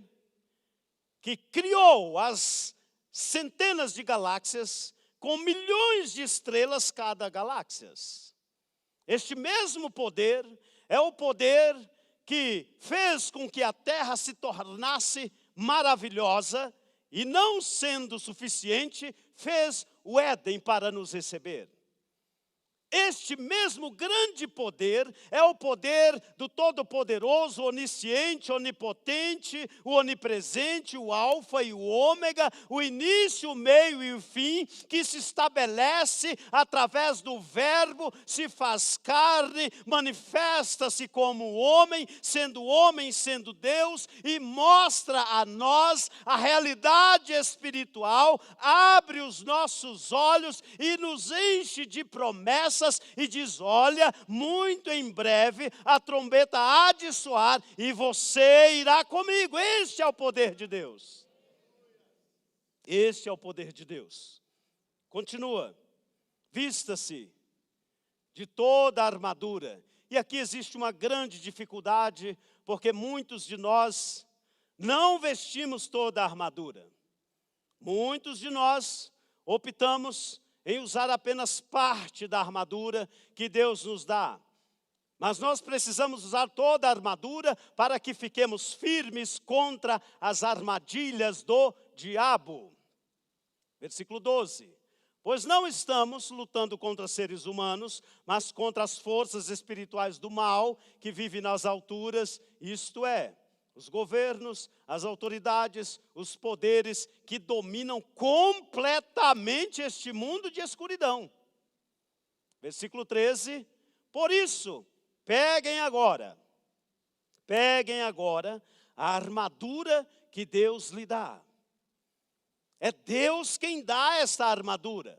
que criou as centenas de galáxias com milhões de estrelas cada galáxia. Este mesmo poder é o poder que fez com que a terra se tornasse maravilhosa e, não sendo suficiente, fez o Éden para nos receber. Este mesmo grande poder é o poder do Todo-Poderoso, onisciente, onipotente, o onipresente, o alfa e o ômega, o início, o meio e o fim, que se estabelece através do verbo, se faz carne, manifesta-se como homem, sendo Deus, e mostra a nós a realidade espiritual, abre os nossos olhos e nos enche de promessas, e diz, olha, muito em breve a trombeta há de soar e você irá comigo. Este é o poder de Deus. Este é o poder de Deus. Continua, vista-se de toda a armadura. E aqui existe uma grande dificuldade, porque muitos de nós não vestimos toda a armadura. Muitos de nós optamos em usar apenas parte da armadura que Deus nos dá. Mas nós precisamos usar toda a armadura para que fiquemos firmes contra as armadilhas do diabo. Versículo 12. Pois não estamos lutando contra seres humanos, mas contra as forças espirituais do mal que vivem nas alturas, isto é, os governos, as autoridades, os poderes que dominam completamente este mundo de escuridão. Versículo 13. Por isso, peguem agora a armadura que Deus lhe dá. É Deus quem dá esta armadura.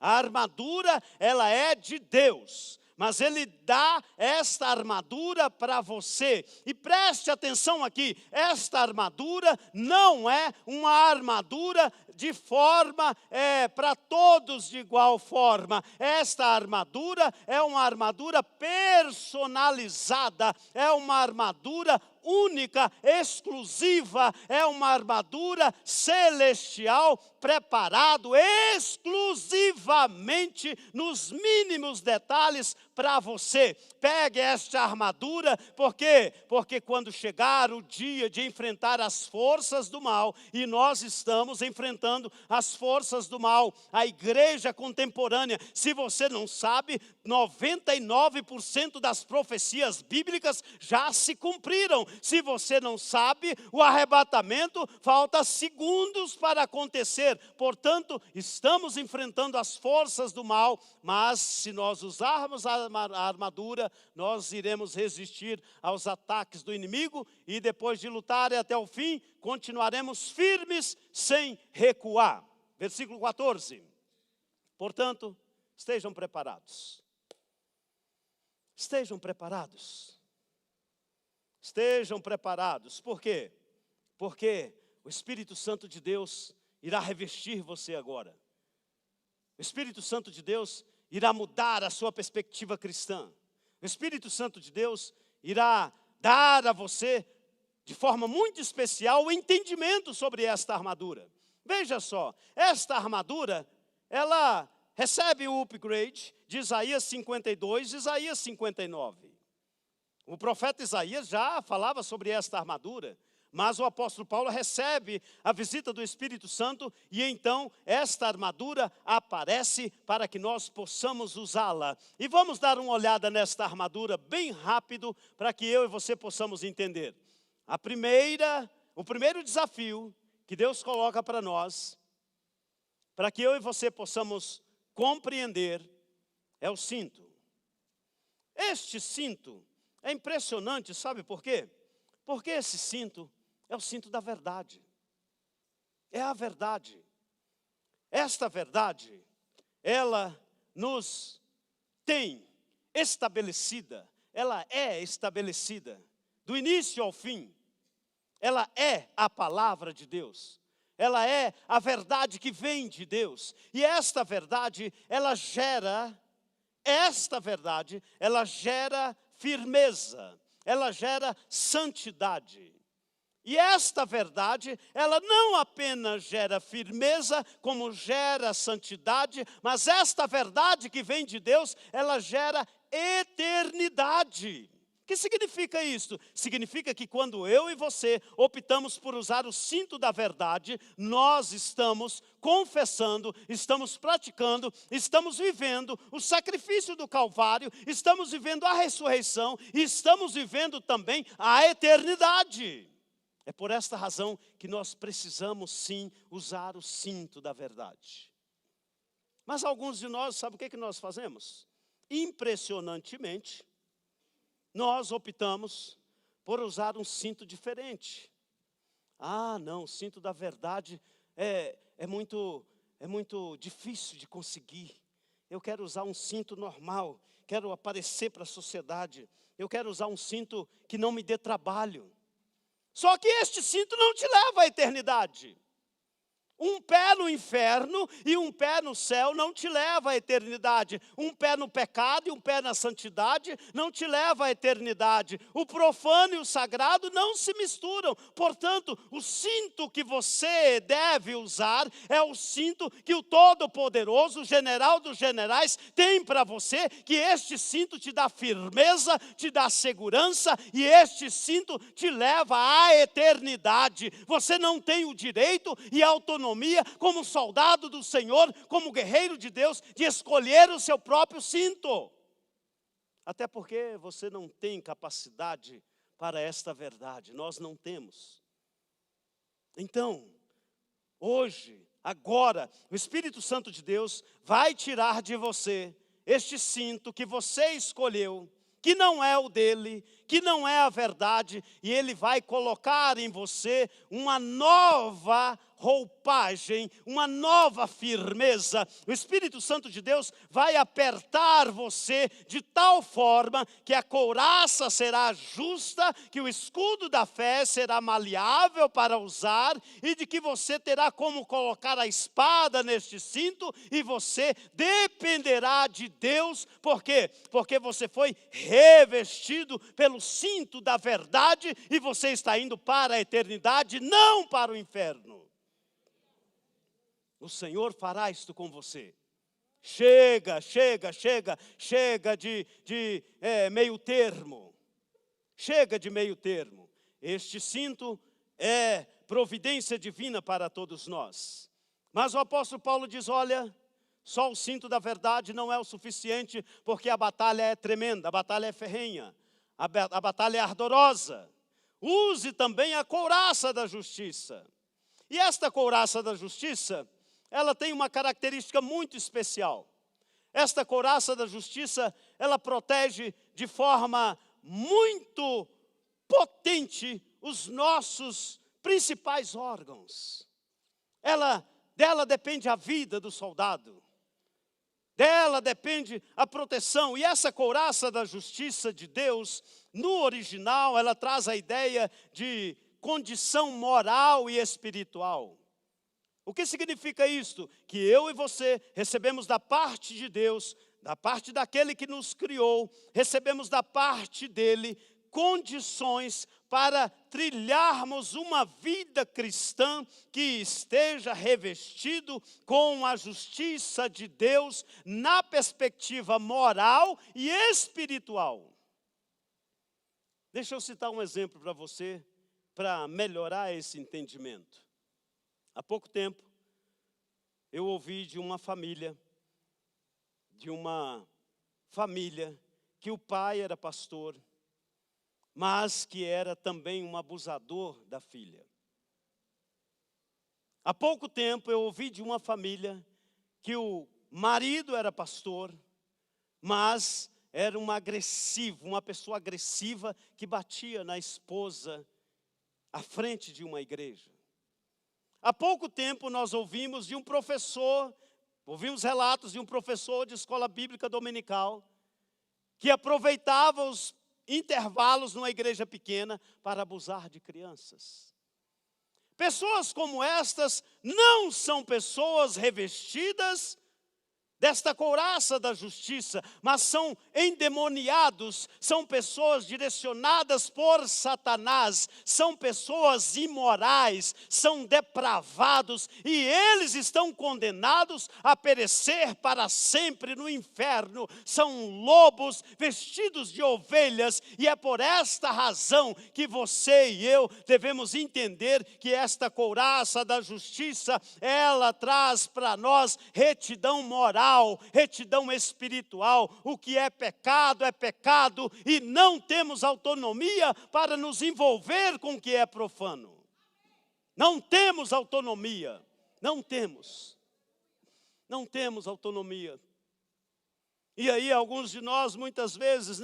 A armadura, ela é de Deus. Mas Ele dá esta armadura para você. E preste atenção aqui, esta armadura não é uma armadura de forma, para todos de igual forma. Esta armadura é uma armadura personalizada, é uma armadura única, exclusiva, é uma armadura celestial, preparado exclusivamente nos mínimos detalhes para você. Pegue esta armadura, por quê? Porque quando chegar o dia de enfrentar as forças do mal, e nós estamos enfrentando as forças do mal, a igreja contemporânea, se você não sabe, 99% das profecias bíblicas já se cumpriram. Se você não sabe, o arrebatamento falta segundos para acontecer. Portanto, estamos enfrentando as forças do mal, mas se nós usarmos a armadura, nós iremos resistir aos ataques do inimigo e depois de lutar até o fim, continuaremos firmes sem recuar. Versículo 14. Portanto, estejam preparados. Estejam preparados. Estejam preparados. Por quê? Porque o Espírito Santo de Deus irá revestir você agora. O Espírito Santo de Deus irá mudar a sua perspectiva cristã. O Espírito Santo de Deus irá dar a você, de forma muito especial, o entendimento sobre esta armadura. Veja só, esta armadura, ela recebe o upgrade de Isaías 52 e Isaías 59. O profeta Isaías já falava sobre esta armadura, mas o apóstolo Paulo recebe a visita do Espírito Santo e então esta armadura aparece para que nós possamos usá-la. E vamos dar uma olhada nesta armadura bem rápido para que eu e você possamos entender. O primeiro desafio que Deus coloca para nós, para que eu e você possamos compreender, é o cinto. Este cinto é impressionante, sabe por quê? Porque esse cinto é o cinto da verdade. É a verdade. Esta verdade, ela nos tem estabelecida, ela é estabelecida, do início ao fim. Ela é a palavra de Deus. Ela é a verdade que vem de Deus. E esta verdade, ela gera firmeza, ela gera santidade. E esta verdade, ela não apenas gera firmeza, como gera santidade, mas esta verdade que vem de Deus, ela gera eternidade. O que significa isso? Significa que quando eu e você optamos por usar o cinto da verdade, nós estamos confessando, estamos praticando, estamos vivendo o sacrifício do Calvário, estamos vivendo a ressurreição e estamos vivendo também a eternidade. É por esta razão que nós precisamos sim usar o cinto da verdade. Mas alguns de nós, sabe o que nós fazemos? Impressionantemente, nós optamos por usar um cinto diferente. Ah, não, o cinto da verdade é muito difícil de conseguir. Eu quero usar um cinto normal, quero aparecer para a sociedade. Eu quero usar um cinto que não me dê trabalho. Só que este cinto não te leva à eternidade. Um pé no inferno e um pé no céu não te leva à eternidade. Um pé no pecado e um pé na santidade não te leva à eternidade. O profano e o sagrado não se misturam. Portanto, o cinto que você deve usar é o cinto que o Todo-Poderoso, o general dos generais, tem para você, que este cinto te dá firmeza, te dá segurança e este cinto te leva à eternidade. Você não tem o direito e a autonomia como soldado do Senhor, como guerreiro de Deus, de escolher o seu próprio cinto. Até porque você não tem capacidade para esta verdade, nós não temos. Então, hoje, agora, o Espírito Santo de Deus vai tirar de você este cinto que você escolheu, que não é o dele, que não é a verdade, e ele vai colocar em você uma nova roupagem, uma nova firmeza. O Espírito Santo de Deus vai apertar você de tal forma que a couraça será justa, que o escudo da fé será maleável para usar e de que você terá como colocar a espada neste cinto e você dependerá de Deus. Por quê? Porque você foi revestido pelo cinto da verdade e você está indo para a eternidade, não para o inferno. O Senhor fará isto com você. Chega de meio termo. Chega de meio termo. Este cinto é providência divina para todos nós. Mas o apóstolo Paulo diz, olha, só o cinto da verdade não é o suficiente, porque a batalha é tremenda, a batalha é ferrenha, a batalha é ardorosa. Use também a couraça da justiça. E esta couraça da justiça, ela tem uma característica muito especial. Esta couraça da justiça, ela protege de forma muito potente os nossos principais órgãos. Dela depende a vida do soldado. Dela depende a proteção. E essa couraça da justiça de Deus, no original, ela traz a ideia de condição moral e espiritual. O que significa isto? Que eu e você recebemos da parte de Deus, da parte daquele que nos criou, recebemos da parte dele condições para trilharmos uma vida cristã que esteja revestido com a justiça de Deus na perspectiva moral e espiritual. Deixa eu citar um exemplo para você, para melhorar esse entendimento. Há pouco tempo, eu ouvi de uma família que o pai era pastor, mas que era também um abusador da filha. Há pouco tempo, eu ouvi de uma família que o marido era pastor, mas era uma pessoa agressiva que batia na esposa à frente de uma igreja. Há pouco tempo nós ouvimos relatos de um professor de escola bíblica dominical que aproveitava os intervalos numa igreja pequena para abusar de crianças. Pessoas como estas não são pessoas revestidas desta couraça da justiça, mas são endemoniados, são pessoas direcionadas por Satanás, são pessoas imorais, são depravados e eles estão condenados a perecer para sempre no inferno. São lobos vestidos de ovelhas e é por esta razão que você e eu devemos entender que esta couraça da justiça, ela traz para nós retidão moral, retidão espiritual. O que é pecado e não temos autonomia para nos envolver com o que é profano. Não temos autonomia, não temos autonomia. E aí alguns de nós muitas vezes,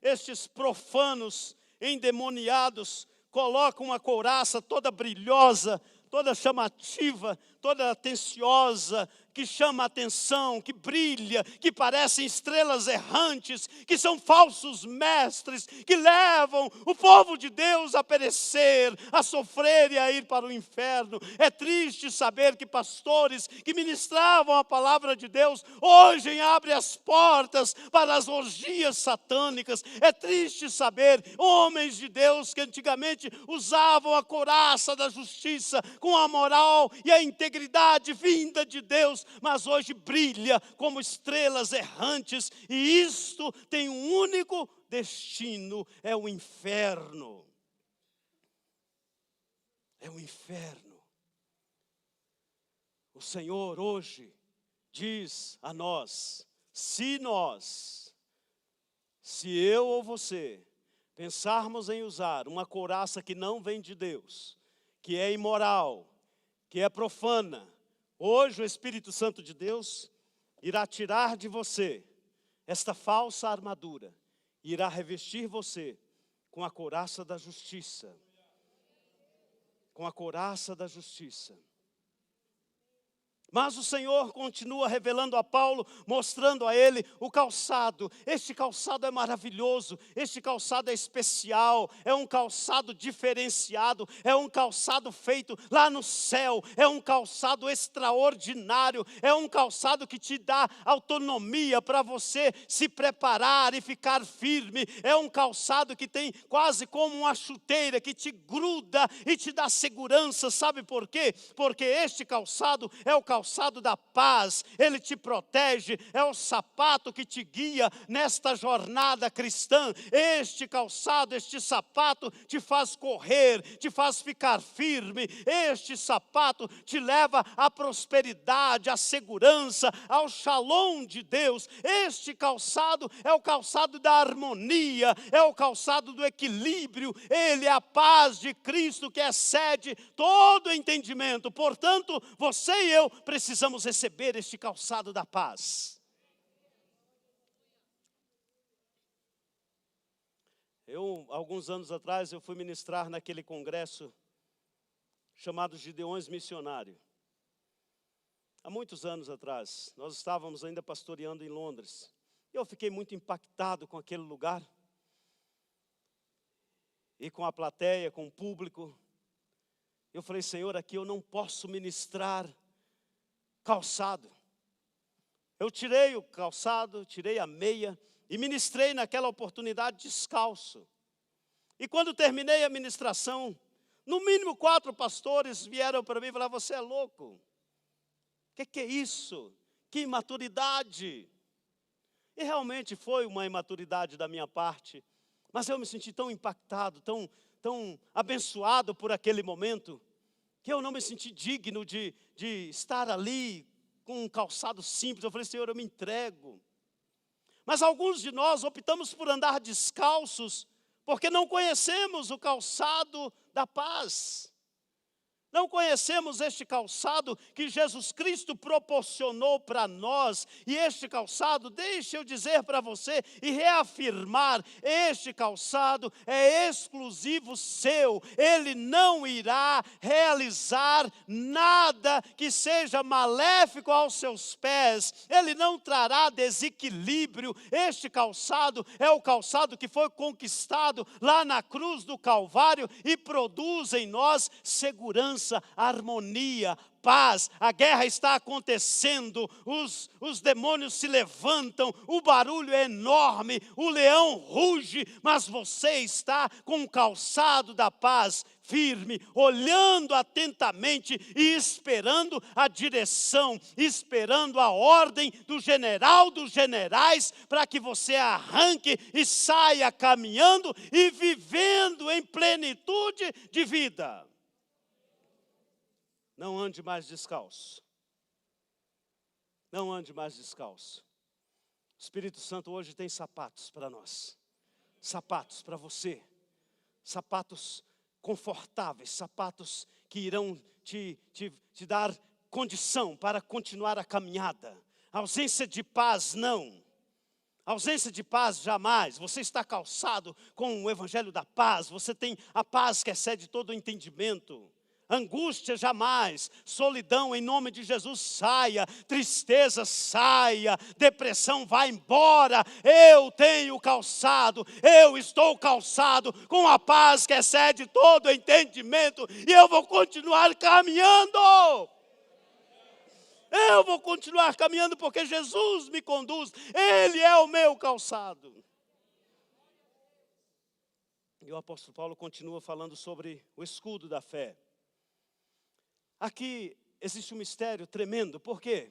estes profanos endemoniados colocam uma couraça toda brilhosa, toda chamativa, toda atenciosa, que chama a atenção, que brilha, que parecem estrelas errantes, que são falsos mestres, que levam o povo de Deus a perecer, a sofrer e a ir para o inferno. É triste saber que pastores que ministravam a palavra de Deus, hoje abrem as portas para as orgias satânicas. É triste saber homens de Deus que antigamente usavam a couraça da justiça com a moral e a integridade vinda de Deus, mas hoje brilha como estrelas errantes, e isto tem um único destino: é o inferno. É o inferno. O Senhor hoje diz a nós: se eu ou você pensarmos em usar uma couraça que não vem de Deus, que é imoral, que é profana, hoje o Espírito Santo de Deus irá tirar de você esta falsa armadura, e irá revestir você com a couraça da justiça. Com a couraça da justiça. Mas o Senhor continua revelando a Paulo, mostrando a ele o calçado. Este calçado é maravilhoso, este calçado é especial, é um calçado diferenciado, é um calçado feito lá no céu, é um calçado extraordinário, é um calçado que te dá autonomia para você se preparar e ficar firme. É um calçado que tem quase como uma chuteira que te gruda e te dá segurança. Sabe por quê? Porque este calçado é o calçado da paz, ele te protege, é o sapato que te guia nesta jornada cristã. Este calçado, este sapato te faz correr, te faz ficar firme. Este sapato te leva à prosperidade, à segurança, ao shalom de Deus. Este calçado é o calçado da harmonia, é o calçado do equilíbrio. Ele é a paz de Cristo que excede todo entendimento. Portanto, você e eu precisamos receber este calçado da paz. Alguns anos atrás, eu fui ministrar naquele congresso chamado Gideões Missionário. Há muitos anos atrás, nós estávamos ainda pastoreando em Londres. Eu fiquei muito impactado com aquele lugar. E com a plateia, com o público. Eu falei: Senhor, aqui eu não posso ministrar calçado. Eu tirei o calçado, tirei a meia e ministrei naquela oportunidade descalço. E quando terminei a ministração, no mínimo 4 pastores vieram para mim e falaram: você é louco? O que é isso? Que imaturidade! E realmente foi uma imaturidade da minha parte, mas eu me senti tão impactado, tão abençoado por aquele momento, que eu não me senti digno de estar ali com um calçado simples. Eu falei: Senhor, eu me entrego. Mas alguns de nós optamos por andar descalços, porque não conhecemos o calçado da paz. Não conhecemos este calçado que Jesus Cristo proporcionou para nós. E este calçado, deixa eu dizer para você e reafirmar, este calçado é exclusivo seu. Ele não irá realizar nada que seja maléfico aos seus pés. Ele não trará desequilíbrio. Este calçado é o calçado que foi conquistado lá na cruz do Calvário e produz em nós segurança, harmonia, paz. A guerra está acontecendo, os demônios se levantam, o barulho é enorme, o leão ruge, mas você está com o calçado da paz firme, olhando atentamente e esperando a direção, esperando a ordem do general dos generais, para que você arranque e saia caminhando e vivendo em plenitude de vida. Não ande mais descalço. Não ande mais descalço. O Espírito Santo hoje tem sapatos para nós. Sapatos para você. Sapatos confortáveis. Sapatos que irão te dar condição para continuar a caminhada. Ausência de paz, não. Ausência de paz, jamais. Você está calçado com o Evangelho da paz. Você tem a paz que excede todo o entendimento. Angústia jamais, solidão em nome de Jesus saia, tristeza saia, depressão vai embora. Eu tenho calçado, eu estou calçado com a paz que excede todo entendimento e eu vou continuar caminhando. Eu vou continuar caminhando porque Jesus me conduz, Ele é o meu calçado. E o apóstolo Paulo continua falando sobre o escudo da fé. Aqui existe um mistério tremendo. Por quê?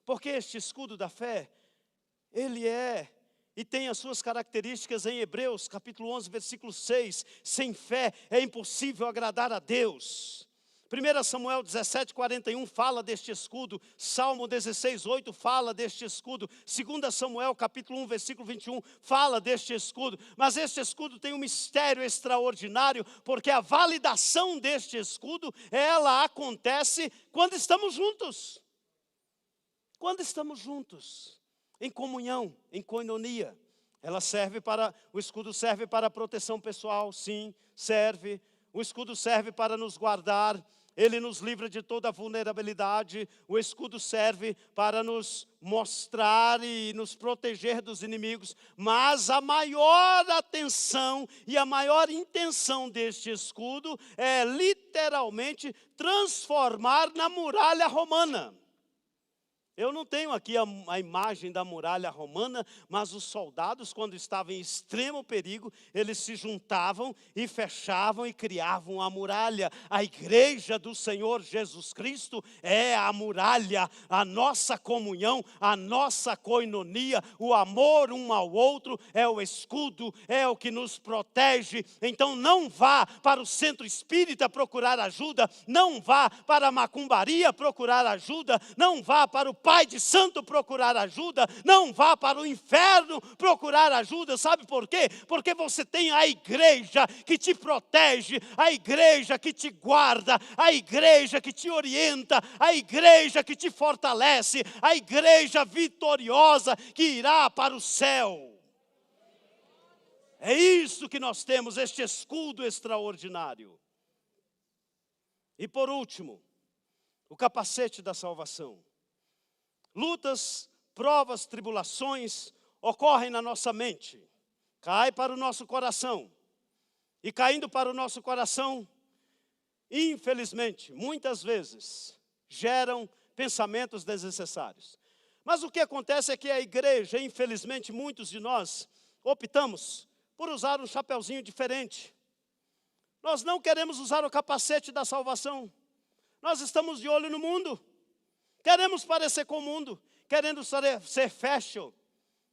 Porque este escudo da fé, ele é e tem as suas características em Hebreus, capítulo 11, versículo 6. Sem fé é impossível agradar a Deus. 1 Samuel 17, 41 fala deste escudo. Salmo 16, 8 fala deste escudo. 2 Samuel capítulo 1, versículo 21 fala deste escudo. Mas este escudo tem um mistério extraordinário, porque a validação deste escudo, ela acontece quando estamos juntos. Quando estamos juntos, em comunhão, em koinonia. O escudo serve para a proteção pessoal, sim, serve. O escudo serve para nos guardar. Ele nos livra de toda vulnerabilidade. O escudo serve para nos mostrar e nos proteger dos inimigos. Mas a maior atenção e a maior intenção deste escudo é literalmente transformar na muralha romana. Eu não tenho aqui a imagem da muralha romana, mas os soldados, quando estavam em extremo perigo, eles se juntavam e fechavam e criavam a muralha. A igreja do Senhor Jesus Cristo é a muralha, a nossa comunhão, a nossa koinonia, o amor um ao outro é o escudo, é o que nos protege. Então não vá para o centro espírita procurar ajuda, não vá para a macumbaria procurar ajuda, não vá para o pai de santo procurar ajuda, não vá para o inferno procurar ajuda. Sabe por quê? Porque você tem a igreja que te protege, a igreja que te guarda, a igreja que te orienta, a igreja que te fortalece, a igreja vitoriosa que irá para o céu. É isso que nós temos, este escudo extraordinário. E por último, o capacete da salvação. Lutas, provas, tribulações ocorrem na nossa mente, cai para o nosso coração. E caindo para o nosso coração, infelizmente, muitas vezes, geram pensamentos desnecessários. Mas o que acontece é que a igreja, infelizmente, muitos de nós optamos por usar um chapeuzinho diferente. Nós não queremos usar o capacete da salvação. Nós estamos de olho no mundo. Queremos parecer com o mundo, querendo ser fashion.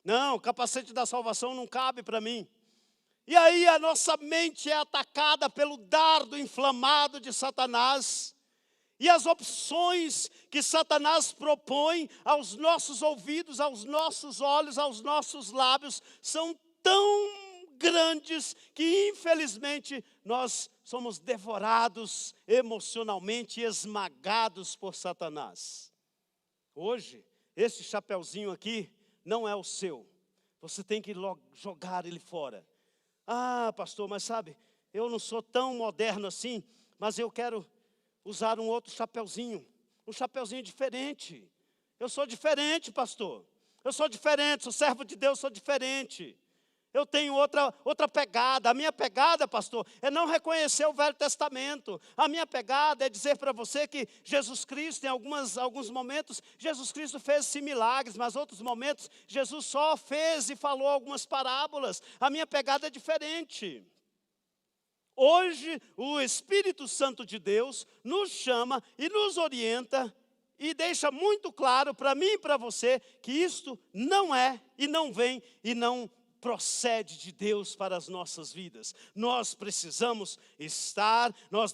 Não, o capacete da salvação não cabe para mim. E aí a nossa mente é atacada pelo dardo inflamado de Satanás. E as opções que Satanás propõe aos nossos ouvidos, aos nossos olhos, aos nossos lábios, são tão grandes que infelizmente nós somos devorados emocionalmente e esmagados por Satanás. Hoje, esse chapeuzinho aqui não é o seu. Você tem que jogar ele fora. Ah, pastor, mas sabe, eu não sou tão moderno assim, mas eu quero usar um outro chapeuzinho. Um chapeuzinho diferente. Eu sou diferente, pastor. Eu sou diferente, sou servo de Deus, sou diferente. Eu tenho outra pegada. A minha pegada, pastor, é não reconhecer o Velho Testamento. A minha pegada é dizer para você que Jesus Cristo, em alguns momentos, Jesus Cristo fez milagres, mas outros momentos, Jesus só fez e falou algumas parábolas. A minha pegada é diferente. Hoje, o Espírito Santo de Deus nos chama e nos orienta e deixa muito claro para mim e para você que isto não é e não vem e não procede de Deus para as nossas vidas. Nós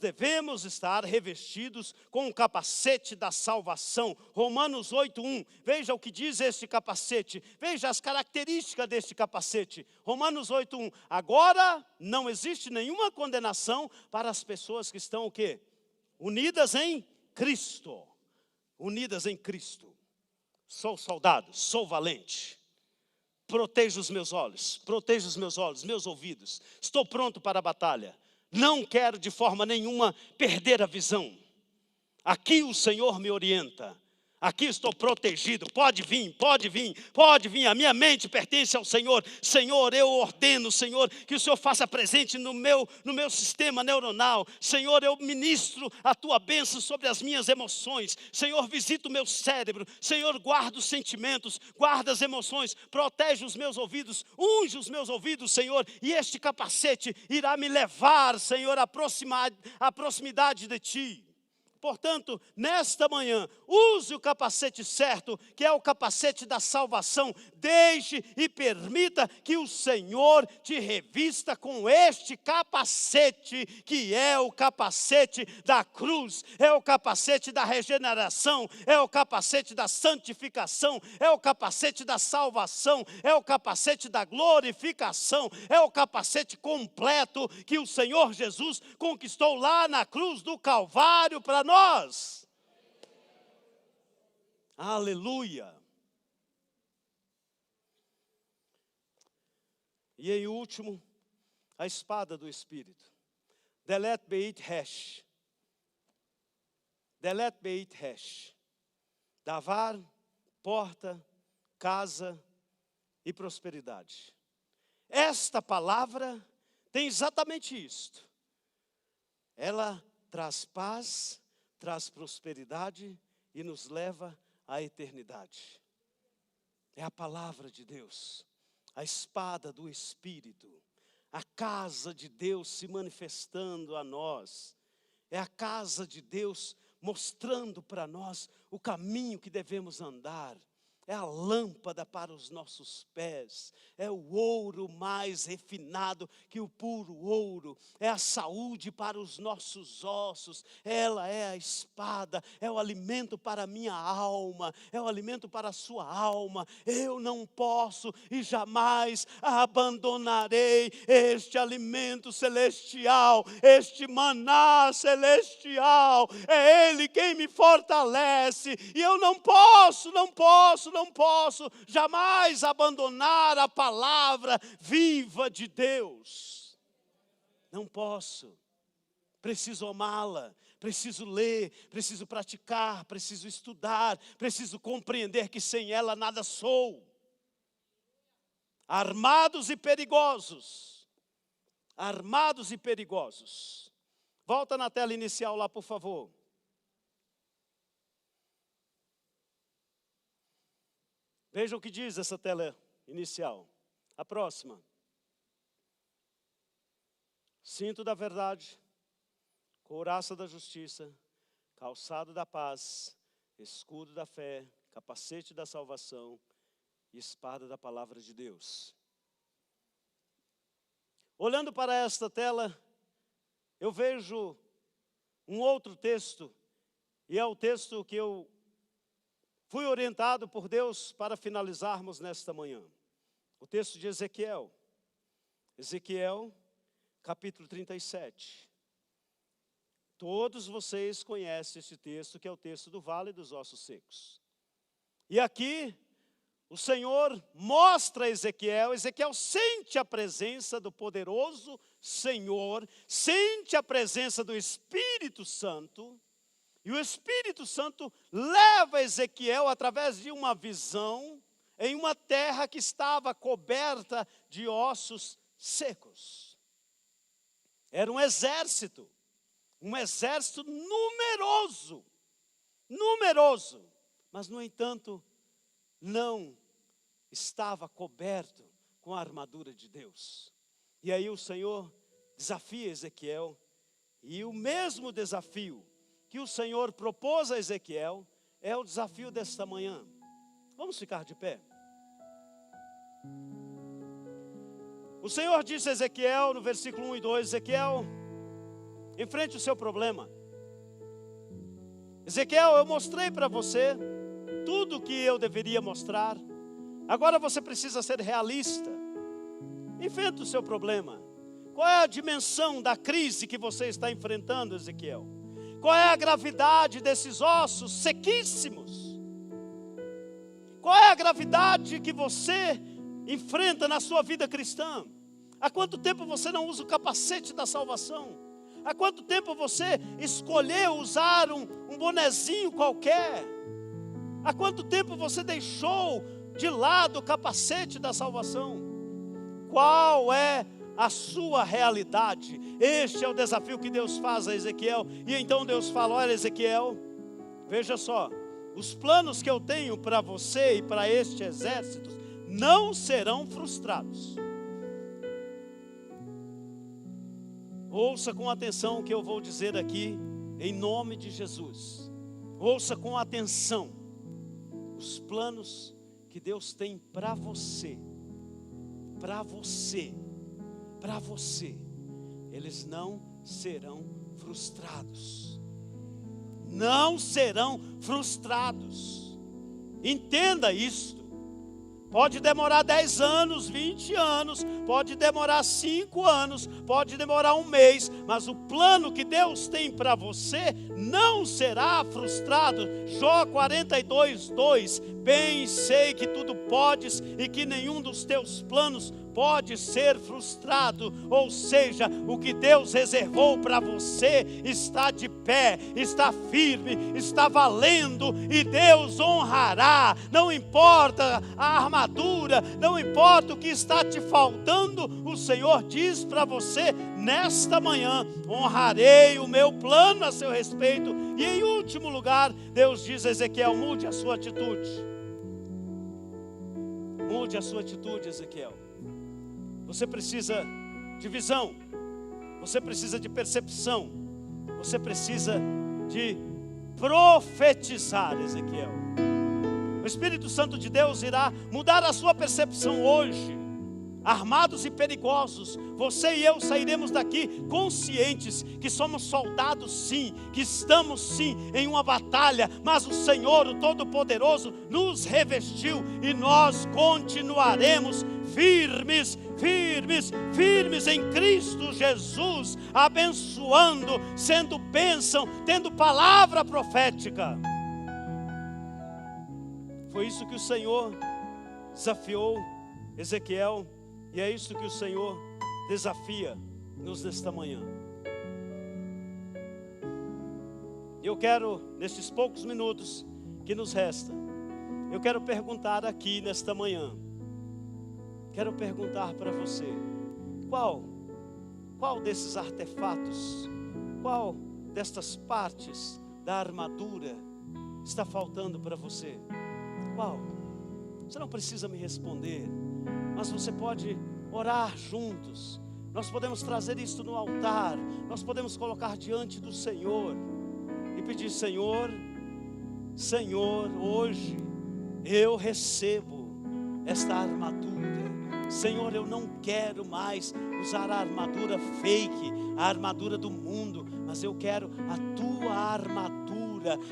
devemos estar revestidos com o capacete da salvação. Romanos 8:1, veja o que diz este capacete, veja as características deste capacete. Romanos 8:1, agora não existe nenhuma condenação para as pessoas que estão o quê? Unidas em Cristo. Unidas em Cristo. Sou soldado, sou valente. Proteja os meus olhos, meus ouvidos. Estou pronto para a batalha. não quero de forma nenhuma perder a visão. Aqui o Senhor me orienta. Aqui estou protegido, pode vir, pode vir, pode vir. A minha mente pertence ao Senhor. Senhor, eu ordeno, Senhor, que o Senhor faça presente no meu sistema neuronal. Senhor, eu ministro a Tua bênção sobre as minhas emoções. Senhor, visita o meu cérebro. Senhor, guarda os sentimentos, guarda as emoções, protege os meus ouvidos, unge os meus ouvidos, Senhor. E este capacete irá me levar, Senhor, à proximidade de Ti. Portanto, nesta manhã, use o capacete certo, que é o capacete da salvação. Deixe e permita que o Senhor te revista com este capacete, que é o capacete da cruz, é o capacete da regeneração, é o capacete da santificação, é o capacete da salvação, é o capacete da glorificação, é o capacete completo que o Senhor Jesus conquistou lá na cruz do Calvário para nós. Aleluia. E em último, a espada do Espírito. Delet beit hesh. Delet beit hesh. Davar, porta, casa e prosperidade. Esta palavra tem exatamente isto. Ela traz paz, traz prosperidade e nos leva à eternidade. É a palavra de Deus, a espada do Espírito, a casa de Deus se manifestando a nós. É a casa de Deus mostrando para nós o caminho que devemos andar. É a lâmpada para os nossos pés, é o ouro mais refinado que o puro ouro, é a saúde para os nossos ossos, ela é a espada, é o alimento para a minha alma, é o alimento para a sua alma. Eu não posso e jamais abandonarei este alimento celestial, este maná celestial, é Ele quem me fortalece, e eu não posso jamais abandonar a palavra viva de Deus. Não posso. Preciso amá-la, preciso ler, preciso praticar, preciso estudar, preciso compreender que sem ela nada sou. Armados e perigosos. Armados e perigosos. Volta na tela inicial lá, por favor. Veja o que diz essa tela inicial. A próxima. Cinto da verdade, couraça da justiça, calçado da paz, escudo da fé, capacete da salvação e espada da palavra de Deus. Olhando para esta tela, eu vejo um outro texto, e é o texto que eu fui orientado por Deus para finalizarmos nesta manhã. O texto de Ezequiel. Ezequiel, capítulo 37. Todos vocês conhecem esse texto, que é o texto do Vale dos Ossos Secos. E aqui, o Senhor mostra a Ezequiel. Ezequiel sente a presença do poderoso Senhor, sente a presença do Espírito Santo. E o Espírito Santo leva Ezequiel através de uma visão em uma terra que estava coberta de ossos secos. Era um exército numeroso, mas no entanto não estava coberto com a armadura de Deus. E aí o Senhor desafia Ezequiel, e o mesmo desafio que o Senhor propôs a Ezequiel é o desafio desta manhã. Vamos ficar de pé. O Senhor disse a Ezequiel no versículo 1 e 2, Ezequiel, enfrente o seu problema. Ezequiel, eu mostrei para você tudo o que eu deveria mostrar. Agora você precisa ser realista. Enfrente o seu problema. Qual é a dimensão da crise que você está enfrentando, Ezequiel? Qual é a gravidade desses ossos sequíssimos? Qual é a gravidade que você enfrenta na sua vida cristã? Há quanto tempo você não usa o capacete da salvação? Há quanto tempo você escolheu usar um bonezinho qualquer? Há quanto tempo você deixou de lado o capacete da salvação? Qual é a sua realidade? Este é o desafio que Deus faz a Ezequiel. E então Deus fala: olha, Ezequiel, veja só, os planos que eu tenho para você e para este exército não serão frustrados. Ouça com atenção o que eu vou dizer aqui, em nome de Jesus. Ouça com atenção. Os planos que Deus tem para você, eles não serão frustrados. Não serão frustrados. Entenda isto. Pode demorar 10 anos, 20 anos, pode demorar 5 anos, pode demorar um mês, mas o plano que Deus tem para você não será frustrado. Jó 42:2, bem sei que tudo podes e que nenhum dos teus planos pode ser frustrado. Ou seja, o que Deus reservou para você está de pé, está firme, está valendo, e Deus honrará. Não importa a armadura, não importa o que está te faltando, o Senhor diz para você nesta manhã: honrarei o meu plano a seu respeito. E em último lugar, Deus diz a Ezequiel: mude a sua atitude. Mude a sua atitude, Ezequiel. Você precisa de visão, você precisa de percepção, você precisa de profetizar, Ezequiel. O Espírito Santo de Deus irá mudar a sua percepção hoje. Armados e perigosos, você e eu sairemos daqui conscientes que somos soldados sim, que estamos sim em uma batalha, mas o Senhor, o Todo-Poderoso, nos revestiu e nós continuaremos firmes em Cristo Jesus, abençoando, sendo bênção, tendo palavra profética. Foi isso que o Senhor desafiou Ezequiel, e é isso que o Senhor desafia-nos nesta manhã. Eu quero, nesses poucos minutos que nos restam, eu quero perguntar aqui nesta manhã, quero perguntar para você: qual desses artefatos, qual destas partes da armadura está faltando para você? Qual? Você não precisa me responder, mas você pode orar juntos. Nós podemos trazer isto no altar, nós podemos colocar diante do Senhor e pedir: Senhor, hoje eu recebo esta armadura. Senhor, eu não quero mais usar a armadura fake, a armadura do mundo, mas eu quero a tua armadura.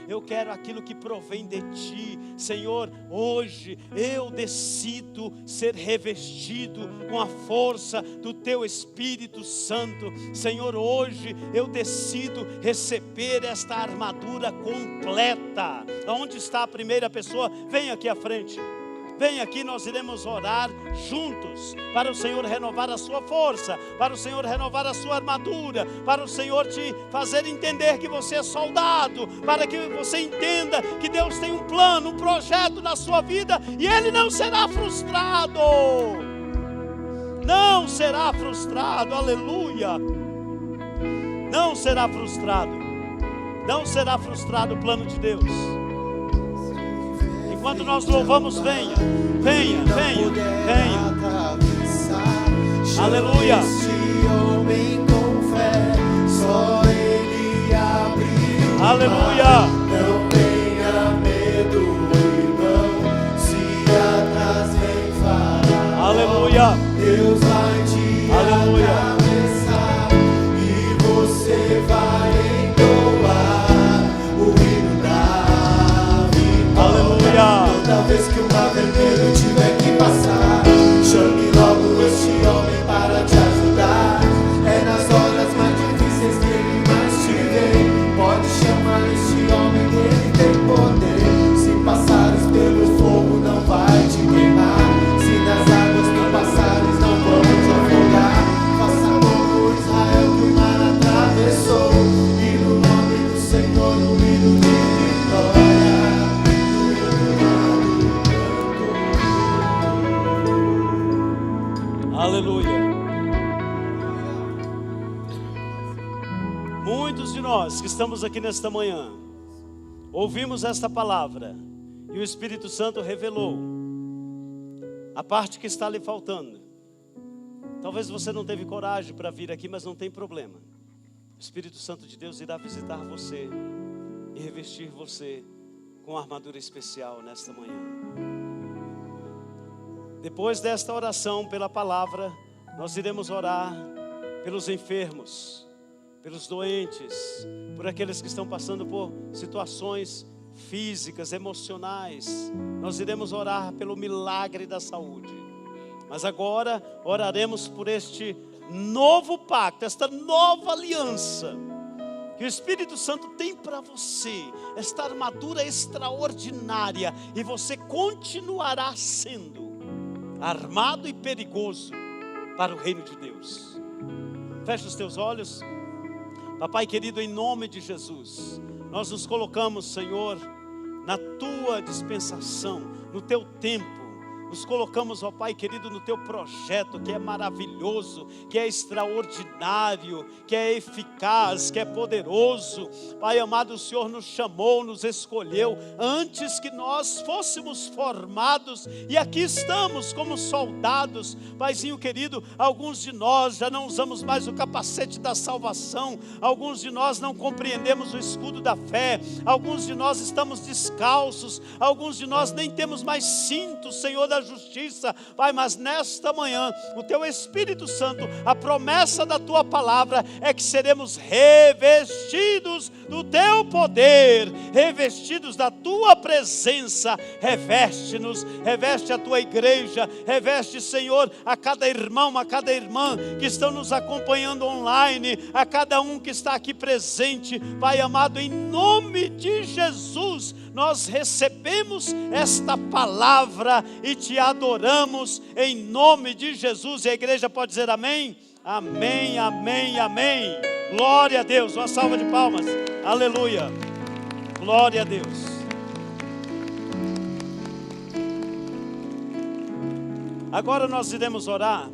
Eu quero aquilo que provém de ti. Senhor, hoje eu decido ser revestido com a força do teu Espírito Santo. Senhor, hoje eu decido receber esta armadura completa. Onde está a primeira pessoa? Vem aqui à frente. Vem aqui, nós iremos orar juntos para o Senhor renovar a sua força, para o Senhor renovar a sua armadura, para o Senhor te fazer entender que você é soldado, para que você entenda que Deus tem um plano, um projeto na sua vida, e Ele não será frustrado. Não será frustrado, aleluia. Não será frustrado. Não será frustrado o plano de Deus. Enquanto nós louvamos, venha. Aleluia. Aleluia. Não tenha medo, irmão, se atrás vem falar. Aleluia. Deus vai te atravessar e você vai entoar o hino da vitória. Toda vez que o mar vermelho tiver que passar, chame logo este homem para te ajudar. É nas horas mais difíceis que ele mais te vê. Pode chamar este homem que ele tem poder. Se passares pelo fogo não vai te queimar. Se nas águas tu passares não vão te afogar. Faça como Israel que o mar atravessou. Aleluia. Muitos de nós que estamos aqui nesta manhã, ouvimos esta palavra e o Espírito Santo revelou a parte que está lhe faltando. Talvez você não teve coragem para vir aqui, mas não tem problema. O Espírito Santo de Deus irá visitar você e revestir você com armadura especial nesta manhã. Depois desta oração pela palavra, nós iremos orar pelos enfermos, pelos doentes, por aqueles que estão passando por situações físicas, emocionais. Nós iremos orar pelo milagre da saúde. Mas agora oraremos por este novo pacto, esta nova aliança que o Espírito Santo tem para você, esta armadura extraordinária, e você continuará sendo armado e perigoso para o reino de Deus. Feche os teus olhos. Papai querido, em nome de Jesus, nós nos colocamos, Senhor, na tua dispensação, no teu tempo. Nos colocamos, ó Pai querido, no teu projeto que é maravilhoso, que é extraordinário, que é eficaz, que é poderoso. Pai amado, o Senhor nos chamou, nos escolheu antes que nós fôssemos formados, e aqui estamos como soldados. Paizinho querido, alguns de nós já não usamos mais o capacete da salvação, alguns de nós não compreendemos o escudo da fé, alguns de nós estamos descalços, alguns de nós nem temos mais cinto, Senhor da justiça. Pai, mas nesta manhã, o teu Espírito Santo, a promessa da tua palavra é que seremos revestidos do teu poder, revestidos da tua presença. Reveste-nos, reveste a tua igreja, reveste, Senhor, a cada irmão, a cada irmã que estão nos acompanhando online, a cada um que está aqui presente. Pai amado, em nome de Jesus, nós recebemos esta palavra e te adoramos em nome de Jesus. E a igreja pode dizer amém? Amém, amém, amém. Glória a Deus. Uma salva de palmas. Aleluia. Glória a Deus. Agora nós iremos orar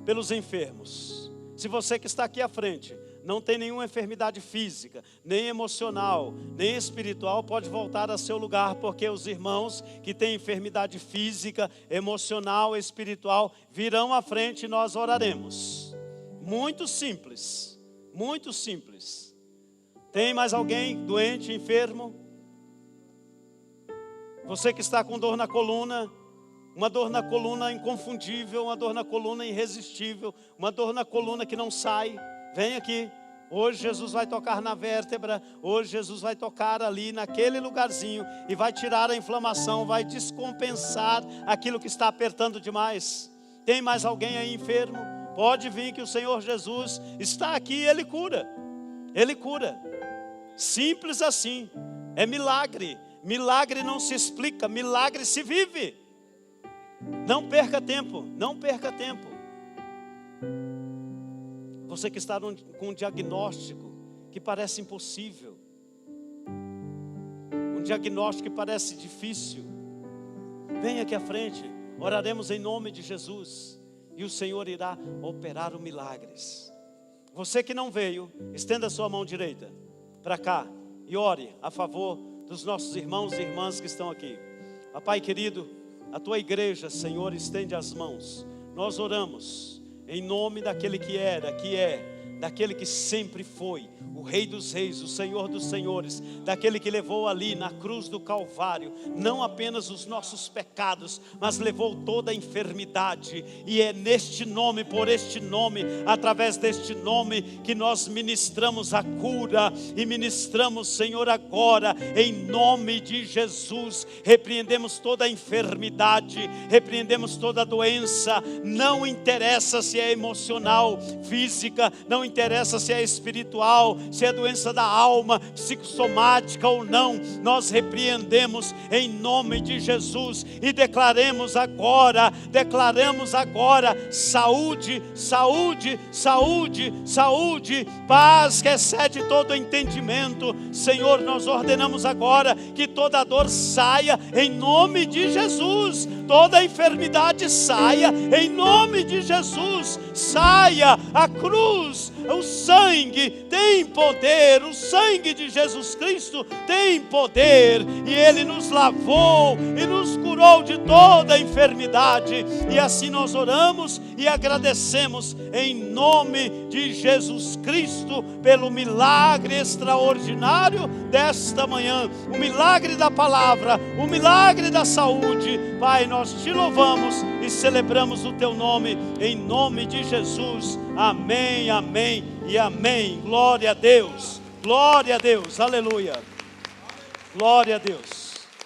pelos enfermos. Se você que está aqui à frente não tem nenhuma enfermidade física, nem emocional, nem espiritual, pode voltar a seu lugar, porque os irmãos que têm enfermidade física, emocional, espiritual, virão à frente e nós oraremos. Muito simples, muito simples. Tem mais alguém doente, enfermo? Você que está com dor na coluna, uma dor na coluna inconfundível, uma dor na coluna irresistível, uma dor na coluna que não sai, vem aqui. Hoje Jesus vai tocar na vértebra, hoje Jesus vai tocar ali naquele lugarzinho e vai tirar a inflamação, vai descompensar aquilo que está apertando demais. Tem mais alguém aí enfermo? Pode vir que o Senhor Jesus está aqui, Ele cura. Ele cura. Simples assim. É milagre. Milagre não se explica, milagre se vive. Não perca tempo, não perca tempo. Você que está com um diagnóstico que parece impossível, um diagnóstico que parece difícil, venha aqui à frente, oraremos em nome de Jesus e o Senhor irá operar os milagres. Você que não veio, estenda a sua mão direita para cá e ore a favor dos nossos irmãos e irmãs que estão aqui. Papai querido, a tua igreja, Senhor, estende as mãos. Nós oramos em nome daquele que era, que é, daquele que sempre foi, o Rei dos Reis, o Senhor dos Senhores, daquele que levou ali na cruz do Calvário, não apenas os nossos pecados, mas levou toda a enfermidade, e é neste nome, por este nome, através deste nome, que nós ministramos a cura, e ministramos, Senhor, agora, em nome de Jesus, repreendemos toda a enfermidade, repreendemos toda a doença, não interessa se é emocional, física, não interessa se é espiritual, se é doença da alma, psicossomática ou não, nós repreendemos em nome de Jesus e declaramos agora, saúde, saúde, saúde, saúde, paz que excede todo entendimento. Senhor, nós ordenamos agora que toda dor saia em nome de Jesus. toda enfermidade saia, em nome de Jesus, saia. A cruz, o sangue tem poder, o sangue de Jesus Cristo tem poder, e Ele nos lavou e nos curou de toda enfermidade, e assim nós oramos e agradecemos em nome de Jesus Cristo, pelo milagre extraordinário desta manhã, o milagre da palavra, o milagre da saúde. Pai, nós te louvamos e celebramos o teu nome, em nome de Jesus. Amém, amém e amém. Glória a Deus, aleluia, glória a Deus.